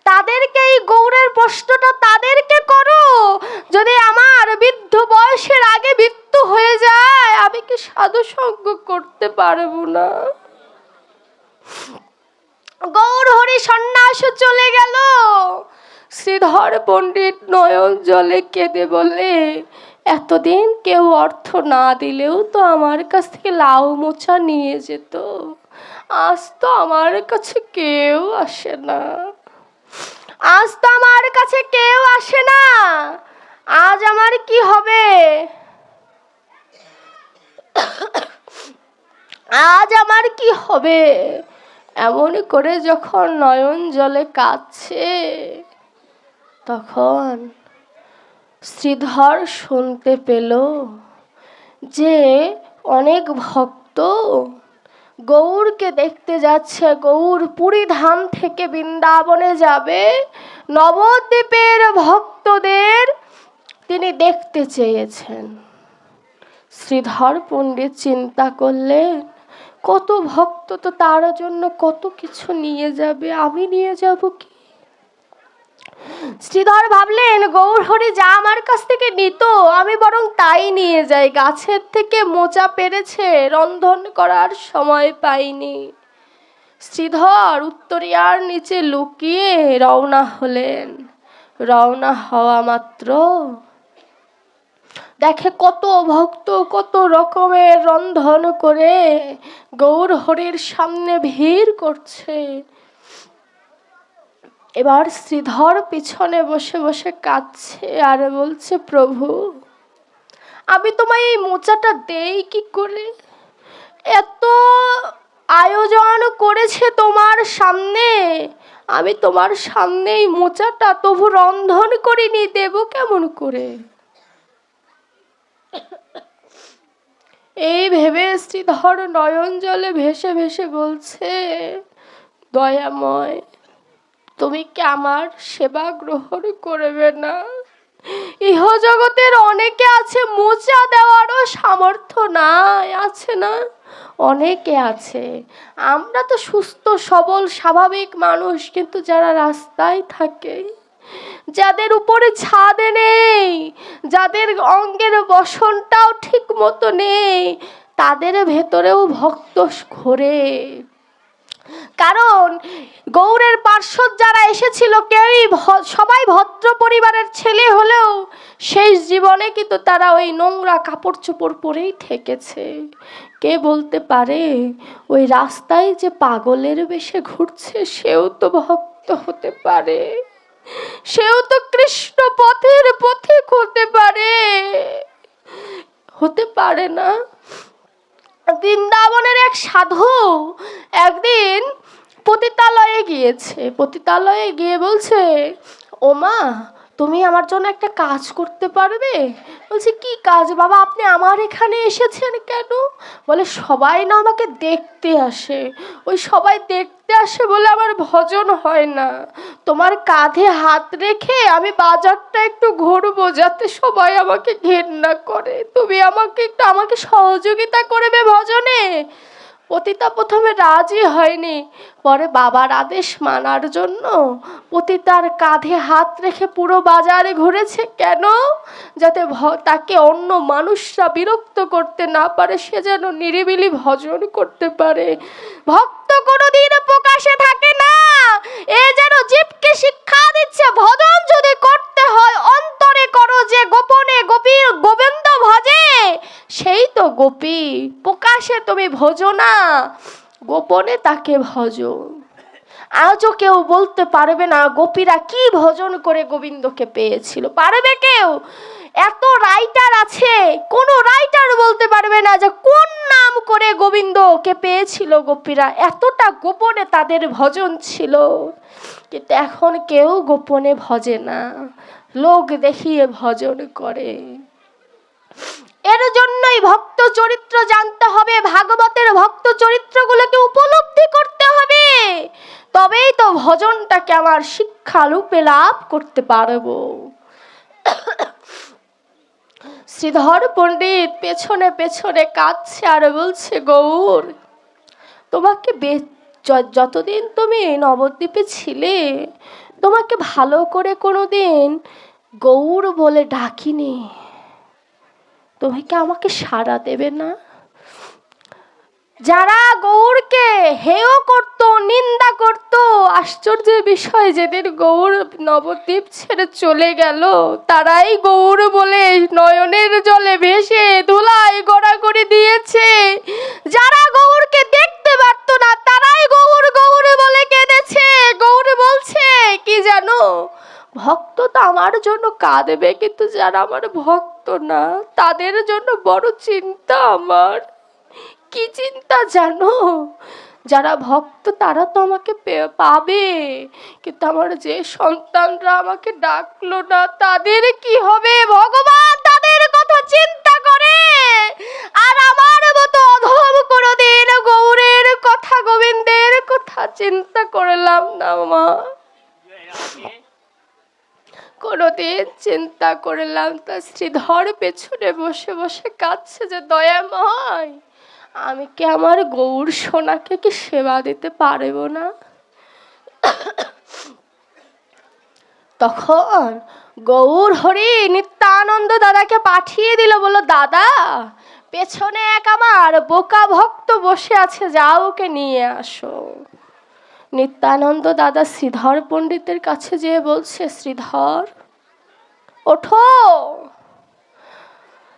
তাদেরকে এই গৌরের প্রশ্নটা তাদেরকে করো, যদি আমার বৃদ্ধ বয়সের আগে মৃত্যু হয়ে যায় আমি কি সাধু সঙ্গ করতে পারবো না? গৌরহরি সন্ন্যাস চলে গেল। শ্রীধর পণ্ডিত নয়ন জলে কেঁদে বলে, এতদিন কেউ অর্থ না দিলেও তো আমার কাছ থেকে লাউ মোচা নিয়ে যেত, আজ তো আমার কাছে কেউ আসে না, আজ তো আমার কাছে কেউ আসে না, আজ আমার কি হবে? আজ আমার কি হবে? এমন করে যখন নয়ন জলে কাঁদছে তখন শ্রীধর শুনতে পেল যে অনেক ভক্ত গৌরকে দেখতে যাচ্ছে। গৌর পুরী ধাম থেকে বৃন্দাবনে যাবে, নবদ্বীপের ভক্তদের তিনি দেখতে চেয়েছেন। শ্রীধর পণ্ডিত চিন্তা করলেন, কত ভক্ত তো তার জন্য কত কিছু নিয়ে যাবে, আমি নিয়ে যাব কি? শ্রীধর ভাবলেন, গৌরহরি যা আমার কাছ থেকে নিত আমি বরং তাই নিয়ে যাই। গাছের থেকে মোচা পেরেছে, রন্ধন করার সময় পাইনি। শ্রীধর উত্তরিয়ার নিচে লুকিয়ে রওনা হলেন। রওনা হওয়া মাত্র দেখে কত ভক্ত কত রকমের রন্ধন করে গৌরহরির সামনে ভিড় করছে। এবার শ্রীধর পিছনে বসে বসে কাঁদছে আর বলছে, প্রভু আমি তোমায় এই মোচাটা দেই কি করে? এত আয়োজন করেছে তোমার সামনে, আমি তোমার সামনে এই মোচাটা তবু রন্ধন করিনি, দেব কেমন করে? এই ভেবে শ্রীধর নয়ন জলে ভেসে ভেসে বলছে, দয়াময় তুমি কি আমার সেবা গ্রহণ করবে না? ইহ জগতের অনেকে আছে, মোচা দেওয়ারও সামর্থ্য নাই, আছে না? অনেকে আছে। আমরা তো সুস্থ সবল স্বাভাবিক মানুষ, কিন্তু যারা রাস্তায় থাকে, যাদের উপরে ছাদ নেই, যাদের অঙ্গের বসনটাও ঠিক মতো নেই, তাদের ভেতরেও ভক্ত ঘোরে। কারণ গৌরের পার্শ্বদ যারা এসেছিল কেউই সবাই ভদ্র পরিবারের ছেলে হলেও শেষ জীবনে কিন্তু তারা ওই নোংরা কাপড় চোপড় পরেই থেকেছে। কে বলতে পারে ওই রাস্তায় যে পাগলের বেশে ঘুরছে সেও তো ভক্ত হতে পারে, সেও তো কৃষ্ণ পথের পথিক হতে পারে, হতে পারে না? বৃন্দাবনের এক সাধু একদিন পতিতালয়ে গিয়েছে। পতিতালয়ে গিয়ে বলছে, ও মা তুমি আমার জন্য একটা কাজ করতে পারবে? বলছে, কি কাজ বাবা, আপনি আমার এখানে এসেছেন কেন? বলে, সবাই না আমাকে দেখতে আসে, ওই সবাই দেখতে বাড়িতে আসে বলে আমার ভজন হয় না। তোমার কাঁধে হাত রেখে আমি বাজারটা একটু ঘুরবো, যাতে সবাই আমাকে ঘেন্না করে। তুমি আমাকে সহযোগিতা করবে ভজনে। পতিতা প্রথমে রাজি হয়নি, পরে বাবার আদেশ মানার জন্য পতিতার কাঁধে হাত রেখে পুরো বাজারে ঘুরেছে। কেন? যাতে তাকে অন্য মানুষরা বিরক্ত করতে না পারে, সে যেন নিরিবিলি ভজন করতে পারে। ভক্ত কোনোদিন প্রকাশে থাকে না, এ যেন জীবকে শিক্ষা দিচ্ছে, ভজন যদি করতে হয় অন্তরে করো, যে গোপনে গোপীর গোবিন্দ ভজে সেই তো গোপী। প্রকাশে তুমি ভজো না, গোপনে তাকে ভজো। আজও কেউ বলতে পারবে না গোপীরা কি ভজন করে গোবিন্দকে পেয়েছিল, পারবে কেউ? এত রাইটার আছে, কোন রাইটার বলতে পারবে না যে কোন নাম করে গোবিন্দকে পেয়েছিল গোপীরা। এতটা গোপনে তাদের ভজন ছিল। কিন্তু এখন কেউ গোপনে ভজে না, লোক দেখিয়ে ভজন করে। এর জন্যই ভক্ত চরিত্র জানতে হবে, ভাগবতের ভক্ত চরিত্রগুলোকে উপলব্ধি করতে হবে, তবেই তো ভজনটাকে আমার শিক্ষারূপে লাভ করতে পারবো। শ্রীধর পণ্ডিত পেছনে পেছনে কাঁদছে আর বলছে, গৌর, তোমাকে যতদিন তুমি নবদ্বীপে ছিলে, তোমাকে ভালো করে কোনোদিন গৌর বলে ডাকিনি। তুমি কি আমাকে সাড়া দেবে না? যারা গৌরকে হেয় করত, নিন্দা করত, আশ্চর্যের বিষয়, যেদিন গৌর নবদ্বীপ ছেড়ে চলে গেল, তারাই গৌর বলে নয়নের জলে ভেসে ধুলায় গড়াগড়ি দিয়েছে। যারা গৌরকে দেখতে পারত না, তারাই গৌর গৌর বলে কেঁদেছে। গৌর বলছে কি জানো, ভক্ত তো আমার জন্য কাঁদবে, কিন্তু যারা আমার ভক্ত না তাদের জন্য বড় চিন্তা আমার। কি চিন্তা জানো? যারা ভক্ত তারা তো আমাকে পাবে, কিন্তু আমার যে সন্তানরা আমাকে ডাকলো না, তাদের কি হবে? ভগবান তাদের কথা চিন্তা করে। আর আমার মতো অধম কোনোদিন গৌরের কথা, গোবিন্দের কথা চিন্তা করলাম না মা, কোনোদিন চিন্তা করলাম। তা শ্রীধর পেছনে বসে বসে কাঁদছে যে, দয়াময়, আমি কি আমার গৌর সোনাকে কি সেবা দিতে পারবো না? তখন গৌর হরি নিত্যানন্দ দাদাকে পাঠিয়ে দিল, বলল, দাদা, পেছনে এক আমার বোকা ভক্ত বসে আছে, যাও ওকে নিয়ে আসো। নিত্যানন্দ দাদা শ্রীধর পণ্ডিতের কাছে যেয়ে বলছে, শ্রীধর, ওঠো,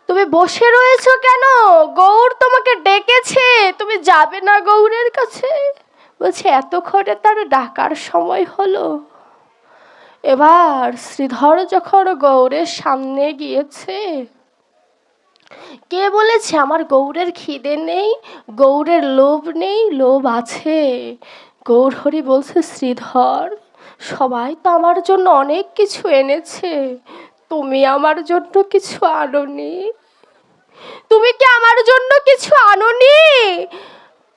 তুমি বসে রয়েছো কেন? গৌর তোমাকে ডেকেছে, তুমি যাবে না গৌরের কাছে? বলছে, এতক্ষণে তার ডাকার সময় হলো। এবার শ্রীধর যখন গৌরের সামনে গিয়েছে, কে বলেছে আমার গৌরের খিদে নেই, গৌরের লোভ নেই? লোভ আছে। গৌর হরি বলছে, শ্রীধর, সবাই তো আমার জন্য অনেক কিছু এনেছে, তুমি আমার জন্য কিছু আনোনি। তুমি কি আমার জন্য কিছু আনোনি?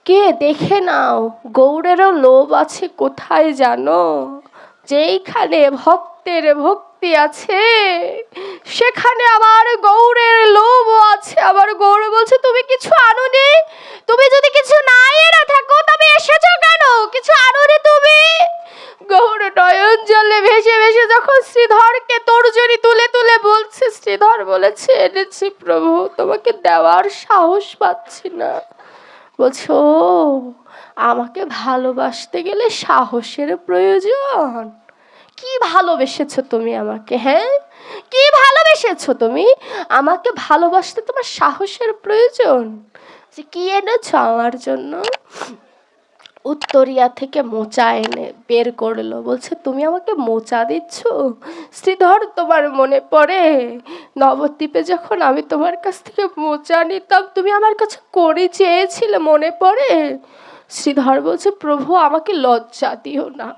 কে দেখে নাও, গৌরেরও লোভ আছে কোথায় জানো? যেইখানে ভক্তের ভক্তি আছে, সেখানে আমার গৌরের লোভও আছে। আবার গৌর বলছে, তুমি কিছু আনোনি? তুমি যদি কিছু না এনে থাকো তবে এসেছো কেন? কিছু আনোনি তুমি? গৌর নয়ন জলে ভেসে ভেসে যখন শ্রীধরকে তর্জনী তুলে তুলে বলছে, শ্রীধর বলেছে, এনেছি প্রভু, তোমাকে দেওয়ার সাহস পাচ্ছি না। বলছো, আমাকে ভালোবাসতে গেলে সাহসের প্রয়োজন? কি ভালোবেসেছো তুমি আমাকে? হ্যাঁ, কি ভালোবেসেছো তুমি আমাকে? ভালোবাসতে তোমার সাহসের প্রয়োজন? যে কি এনেছো আমার জন্য? উত্তরিয়া থেকে মোচা এনে বের করলো, বলছে, তুমি আমাকে মোচা দিচ্ছ? শ্রীধর, তোমার মনে পড়ে নবদ্বীপে যখন আমি তোমার কাছ থেকে মোচা নিতাম, তুমি আমার কাছে কড়ি চেয়েছিলে, মনে পড়ে? শ্রীধর বলছে, প্রভু, আমাকে লজ্জা দিও না,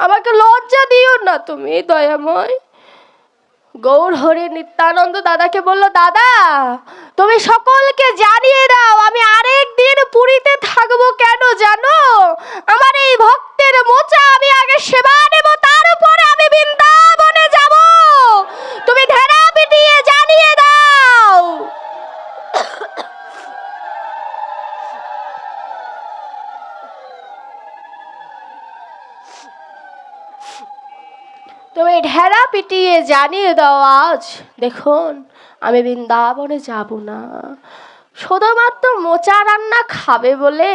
আমাকে লজ্জা দিও না তুমি, দয়াময়। গৌর হরি নিত্যানন্দ দাদাকে বলল, দাদা, তুমি সকলকে জানিয়ে দাও, আমি আরেক দিন পুরীতে থাকবো কেন জানো? আমার এই ভক্তের মোচা আমি আগে সেবা নেব, তারপরে আমি বৃন্দাবনে যাব। তুমি ঢেরা পিটিয়ে জানিয়ে দাও। তুমি ঢেরা পিটিয়ে জানিয়ে দাও আজ, দেখুন আমি বৃন্দাবনে যাব না। শুধুমাত্র মোচা রান্না খাবে বলে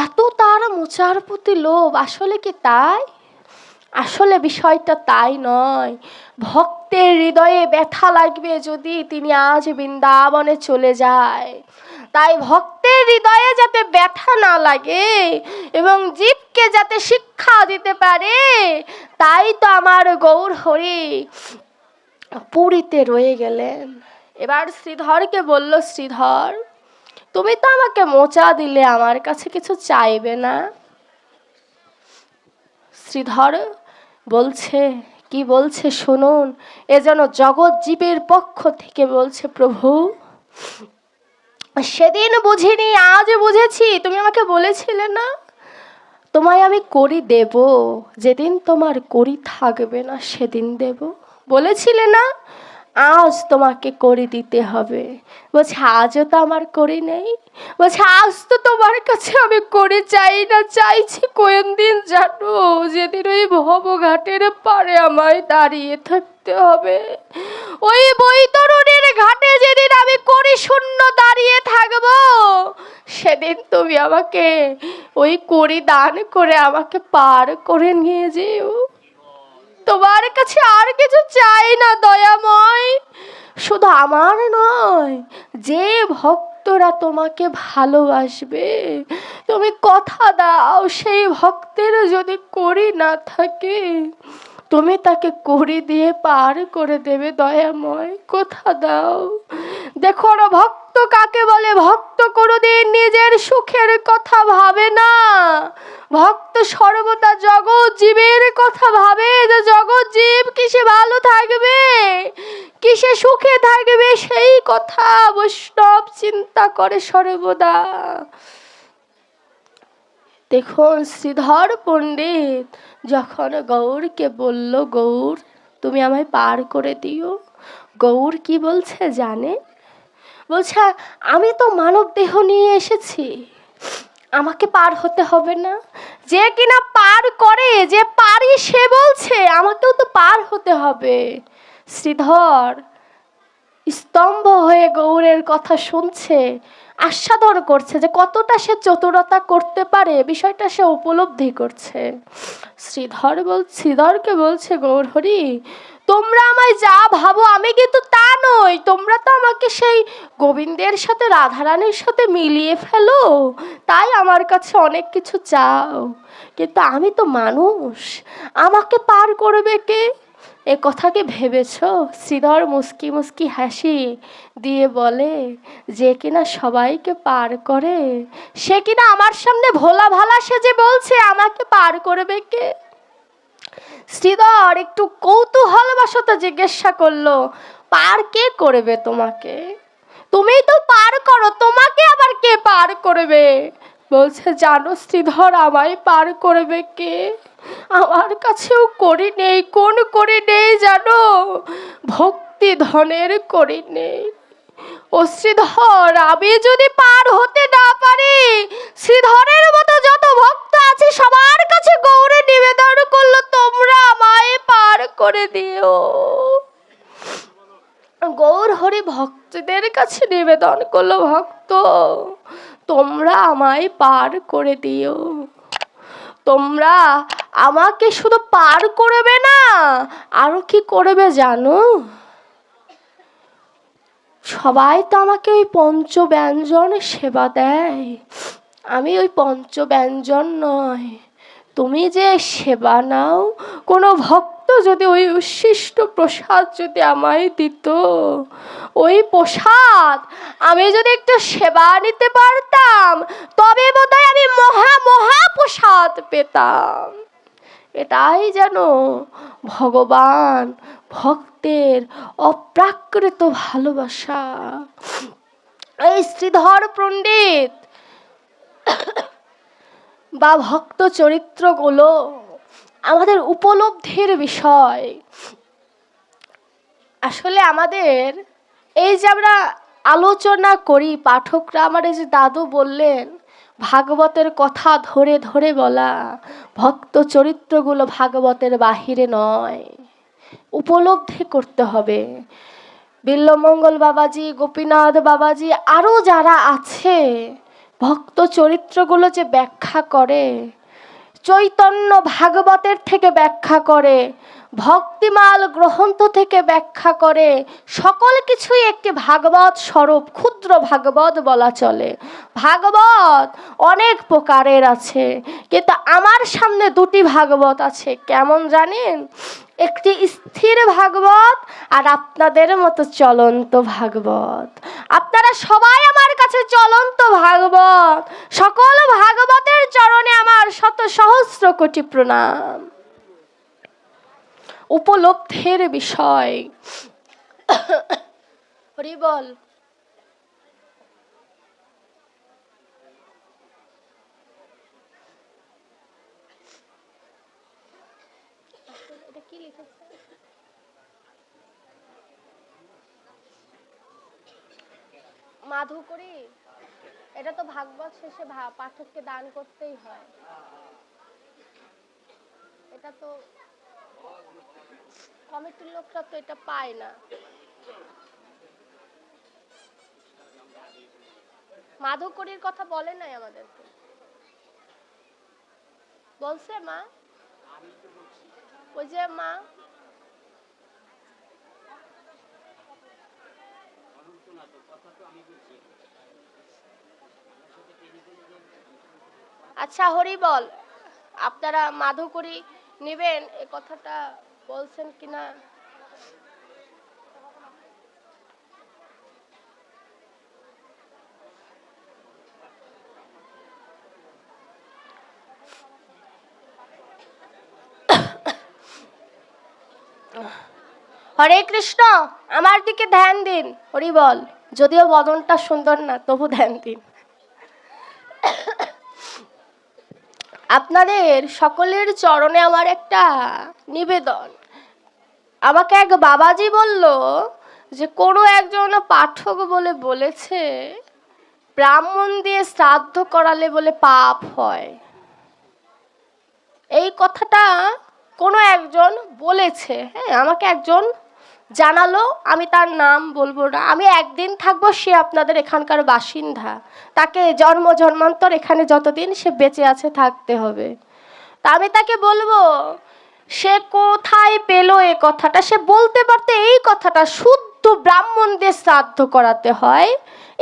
এত তার মোচার প্রতি লোভ, আসলে কি তাই? আসলে বিষয়টা তাই নয়। ভক্তের হৃদয়ে ব্যথা লাগবে যদি তিনি আজ বৃন্দাবনে চলে যায়। তাই ভক্তের হৃদয়ে যাতে ব্যথা না লাগে এবং জীবকে যাতে শিক্ষা দিতে পারে, তাই তো আমার গৌর হরি পুরীতে রয়ে গেলেন। এবার শ্রীধরকে বলল, শ্রীধর তুমি তো আমাকে মোচা দিলে, আমার কাছে কিছু চাইবে না? শ্রীধর বলছে, কি বলছে শুনুন। এ যেন জগৎ জীবের পক্ষ থেকে বলছে, প্রভু সেদিন বুঝিনি, আজ বুঝেছি। তুমি আমাকে বলেছিলে না তোমায় আমি করি দেব, যেদিন তোমার করি থাকবে না সেদিন দেব, বলেছিলে না? আজ তোমাকে করি দিতে হবে। বলছে আজও তো আমার করি নেই। বলছে আজ তো তোমার কাছে আমি করি চাই না, চাইছি কোন দিন জানো? যেদিন ওই ভবঘাটের পারে আমায় দাঁড়িয়ে থাকতে হবে, ওই বৈতরণীর ঘাটে যেদিন আমি করি শূন্য দাঁড়িয়ে থাকবো, সেদিন তুমি আমাকে ওই করি দান করে আমাকে পার করে নিয়ে যেও। তোমার কাছে আর কিছু চাই না দয়াময়। শুধু আমার নয়, যে ভক্তরা তোমাকে ভালোবাসবে, তুমি কথা দাও সেই ভক্তের যদি করি না থাকে, তুমি তাকে করি দিয়ে পার করে দেবে দয়াময়, কথা দাও। দেখো না ভক্ত কাকে বলে? ভক্ত কোনোদিন নিজের সুখের কথা ভাবে না। ভক্ত সর্বদা জগৎ জীবের কথা ভাবে, যে জগৎ জীব কিসে ভালো থাকবে, কিসে সুখে থাকবে, সেই কথা বৈষ্ণব চিন্তা করে সর্বদা। দেখুন শ্রীধর পণ্ডিত যখন গৌরকে বলল, গৌর তুমি আমায় পার করে দিও, গৌর কি বলছে জানে? বলছে আমি তো মানব দেহ নিয়ে এসেছি, আমাকে পার হতে হবে না? যে কিনা পার করে, যে পারি, সে বলছে আমাকেও তো পার হতে হবে। শ্রীধর স্তম্ভ হয়ে গৌরের কথা শুনছে, আস্বাদন করছে যে কতটা সে চতুরতা করতে পারে, বিষয়টা সে উপলব্ধি করছে। শ্রীধরকে বলছে, গৌর হরি তোমরা আমায় যা ভাবো আমি কিন্তু তা নই। তোমরা তো আমাকে সেই গোবিন্দের সাথে, রাধারানীর সাথে মিলিয়ে ফেলো, তাই আমার কাছে অনেক কিছু চাও, কিন্তু আমি তো মানুষ, আমাকে পার করবে কে? এ কথা কি ভেবেছ? শ্রীধর মুস্কি মুস্কি হাসি দিয়ে বলে, যে কিনা সবাইকে পার করে, সে কিনা আমার সামনে ভোলা ভালা সেজে বলছে আমাকে পার করবে কে? শ্রীধর একটু কৌতূহলবশত জিজ্ঞাসা করলো, পার কে করবে তোমাকে? তুমি তো পার করো, তোমাকে আবার কে পার করবে? বলছে জানো শ্রীধর আমায় পার করবে কে? আমার কাছেও করি নেই। কোন করি নেই জানো? ভক্তি ধনের করি নেই। ও শ্রীধর আমি যদি পার হতে না পারি, শ্রীধরের মতো যত ভক্ত আছে সবার কাছে গৌরে নিবেদন করলো তোমরা আমায় পার করে দিও। গৌর হরি ভক্তদের কাছে নিবেদন করলো, ভক্ত তোমরা আমায় পার করে দিও। তোমরা আমাকে শুধু পার করবে না, আরো কি করবে জানো? সবাই তো আমাকে ওই পঞ্চব্যঞ্জন সেবা দেয়, আমি ওই পঞ্চব্যঞ্জন নয়। তুমি যে সেবা নাও, কোনো ভক্ত যদি ওই উচ্ছিষ্ট প্রসাদ যদি আমায় দিত, ওই প্রসাদ আমি যদি একটু সেবা নিতে পারতাম, তবে বোধহয় আমি মহা মহা প্রসাদ পেতাম। এটাই যেন ভগবান ভক্তের অপ্রাকৃত ভালোবাসা। এই শ্রীধর পণ্ডিত বা ভক্ত চরিত্রগুলো আমাদের উপলব্ধির বিষয়। আসলে আমাদের এই যে আমরা আলোচনা করি, পাঠকরা, আমার এই যে দাদু বললেন ভাগবতের কথা ধরে ধরে বলা, ভক্ত চরিত্রগুলো ভাগবতের বাহিরে নয়, উপলব্ধি করতে হবে। বিল্লমঙ্গল বাবাজি, গোপীনাথ বাবাজি, আরও যারা আছে ভক্ত চরিত্রগুলো যে ব্যাখ্যা করে, চৈতন্য ভাগবতের থেকে ব্যাখ্যা করে, ভক্তিমাল গ্রন্থ থেকে ব্যাখ্যা করে, সকল কিছুই একটি ভাগবত স্বরূপ, ক্ষুদ্র ভাগবত বলা চলে। ভাগবত অনেক প্রকারের আছে, কিন্তু আমার সামনে দুটি ভাগবত আছে। কেমন জানেন? একটি স্থির ভাগবত আর আপনাদের মতো চলন্ত ভাগবত। আপনারা সবাই আমার কাছে চলন্ত ভাগবত। সকল ভাগবতের চরণে আমার শত সহস্র কোটি প্রণাম। উপলব্ধির বিষয়। হরি বল। এটা কি লিখেছে? মাধুকরী। এটা তো ভাগবত শেষে পাঠককে দান করতেই হয়। এটা তো কমিটির লোকরা তো এটা পায় না। মাধুকরীর কথা বলে নাই আমাদেরকে, বলছে মা, ওই যে মা, আচ্ছা হরি বল, আপনারা মাধুকরী নেবেন এ কথাটা বলছেন কিনা? হরে কৃষ্ণ, আমার দিকে ধ্যান দিন। হরি বল। যদিও বদনটা সুন্দর না, তবু ধ্যান দিন। আপনাদের সকলের চরণে আমার একটা নিবেদন। আমাকে এক বাবাজি বলল যে কোনো একজন পাঠক বলেছে ব্রাহ্মণ দিয়ে শ্রাদ্ধ করালে বলে পাপ হয়। এই কথাটা কোনো একজন বলেছে, হ্যাঁ, আমাকে একজন জানালো, আমি তার নাম বলবো না। আমি একদিন থাকবো, সে আপনাদের এখানকার বাসিন্দা, তাকে জন্ম জন্মান্তর এখানে যতদিন সে বেঁচে আছে থাকতে হবে। তা আমি তাকে বলবো সে কোথায় পেল এ কথাটা। সে বলতে পারতে এই কথাটা শুদ্ধ ব্রাহ্মণদের শ্রাদ্ধ করাতে হয়,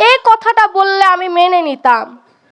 এই কথাটা বললে আমি মেনে নিতাম।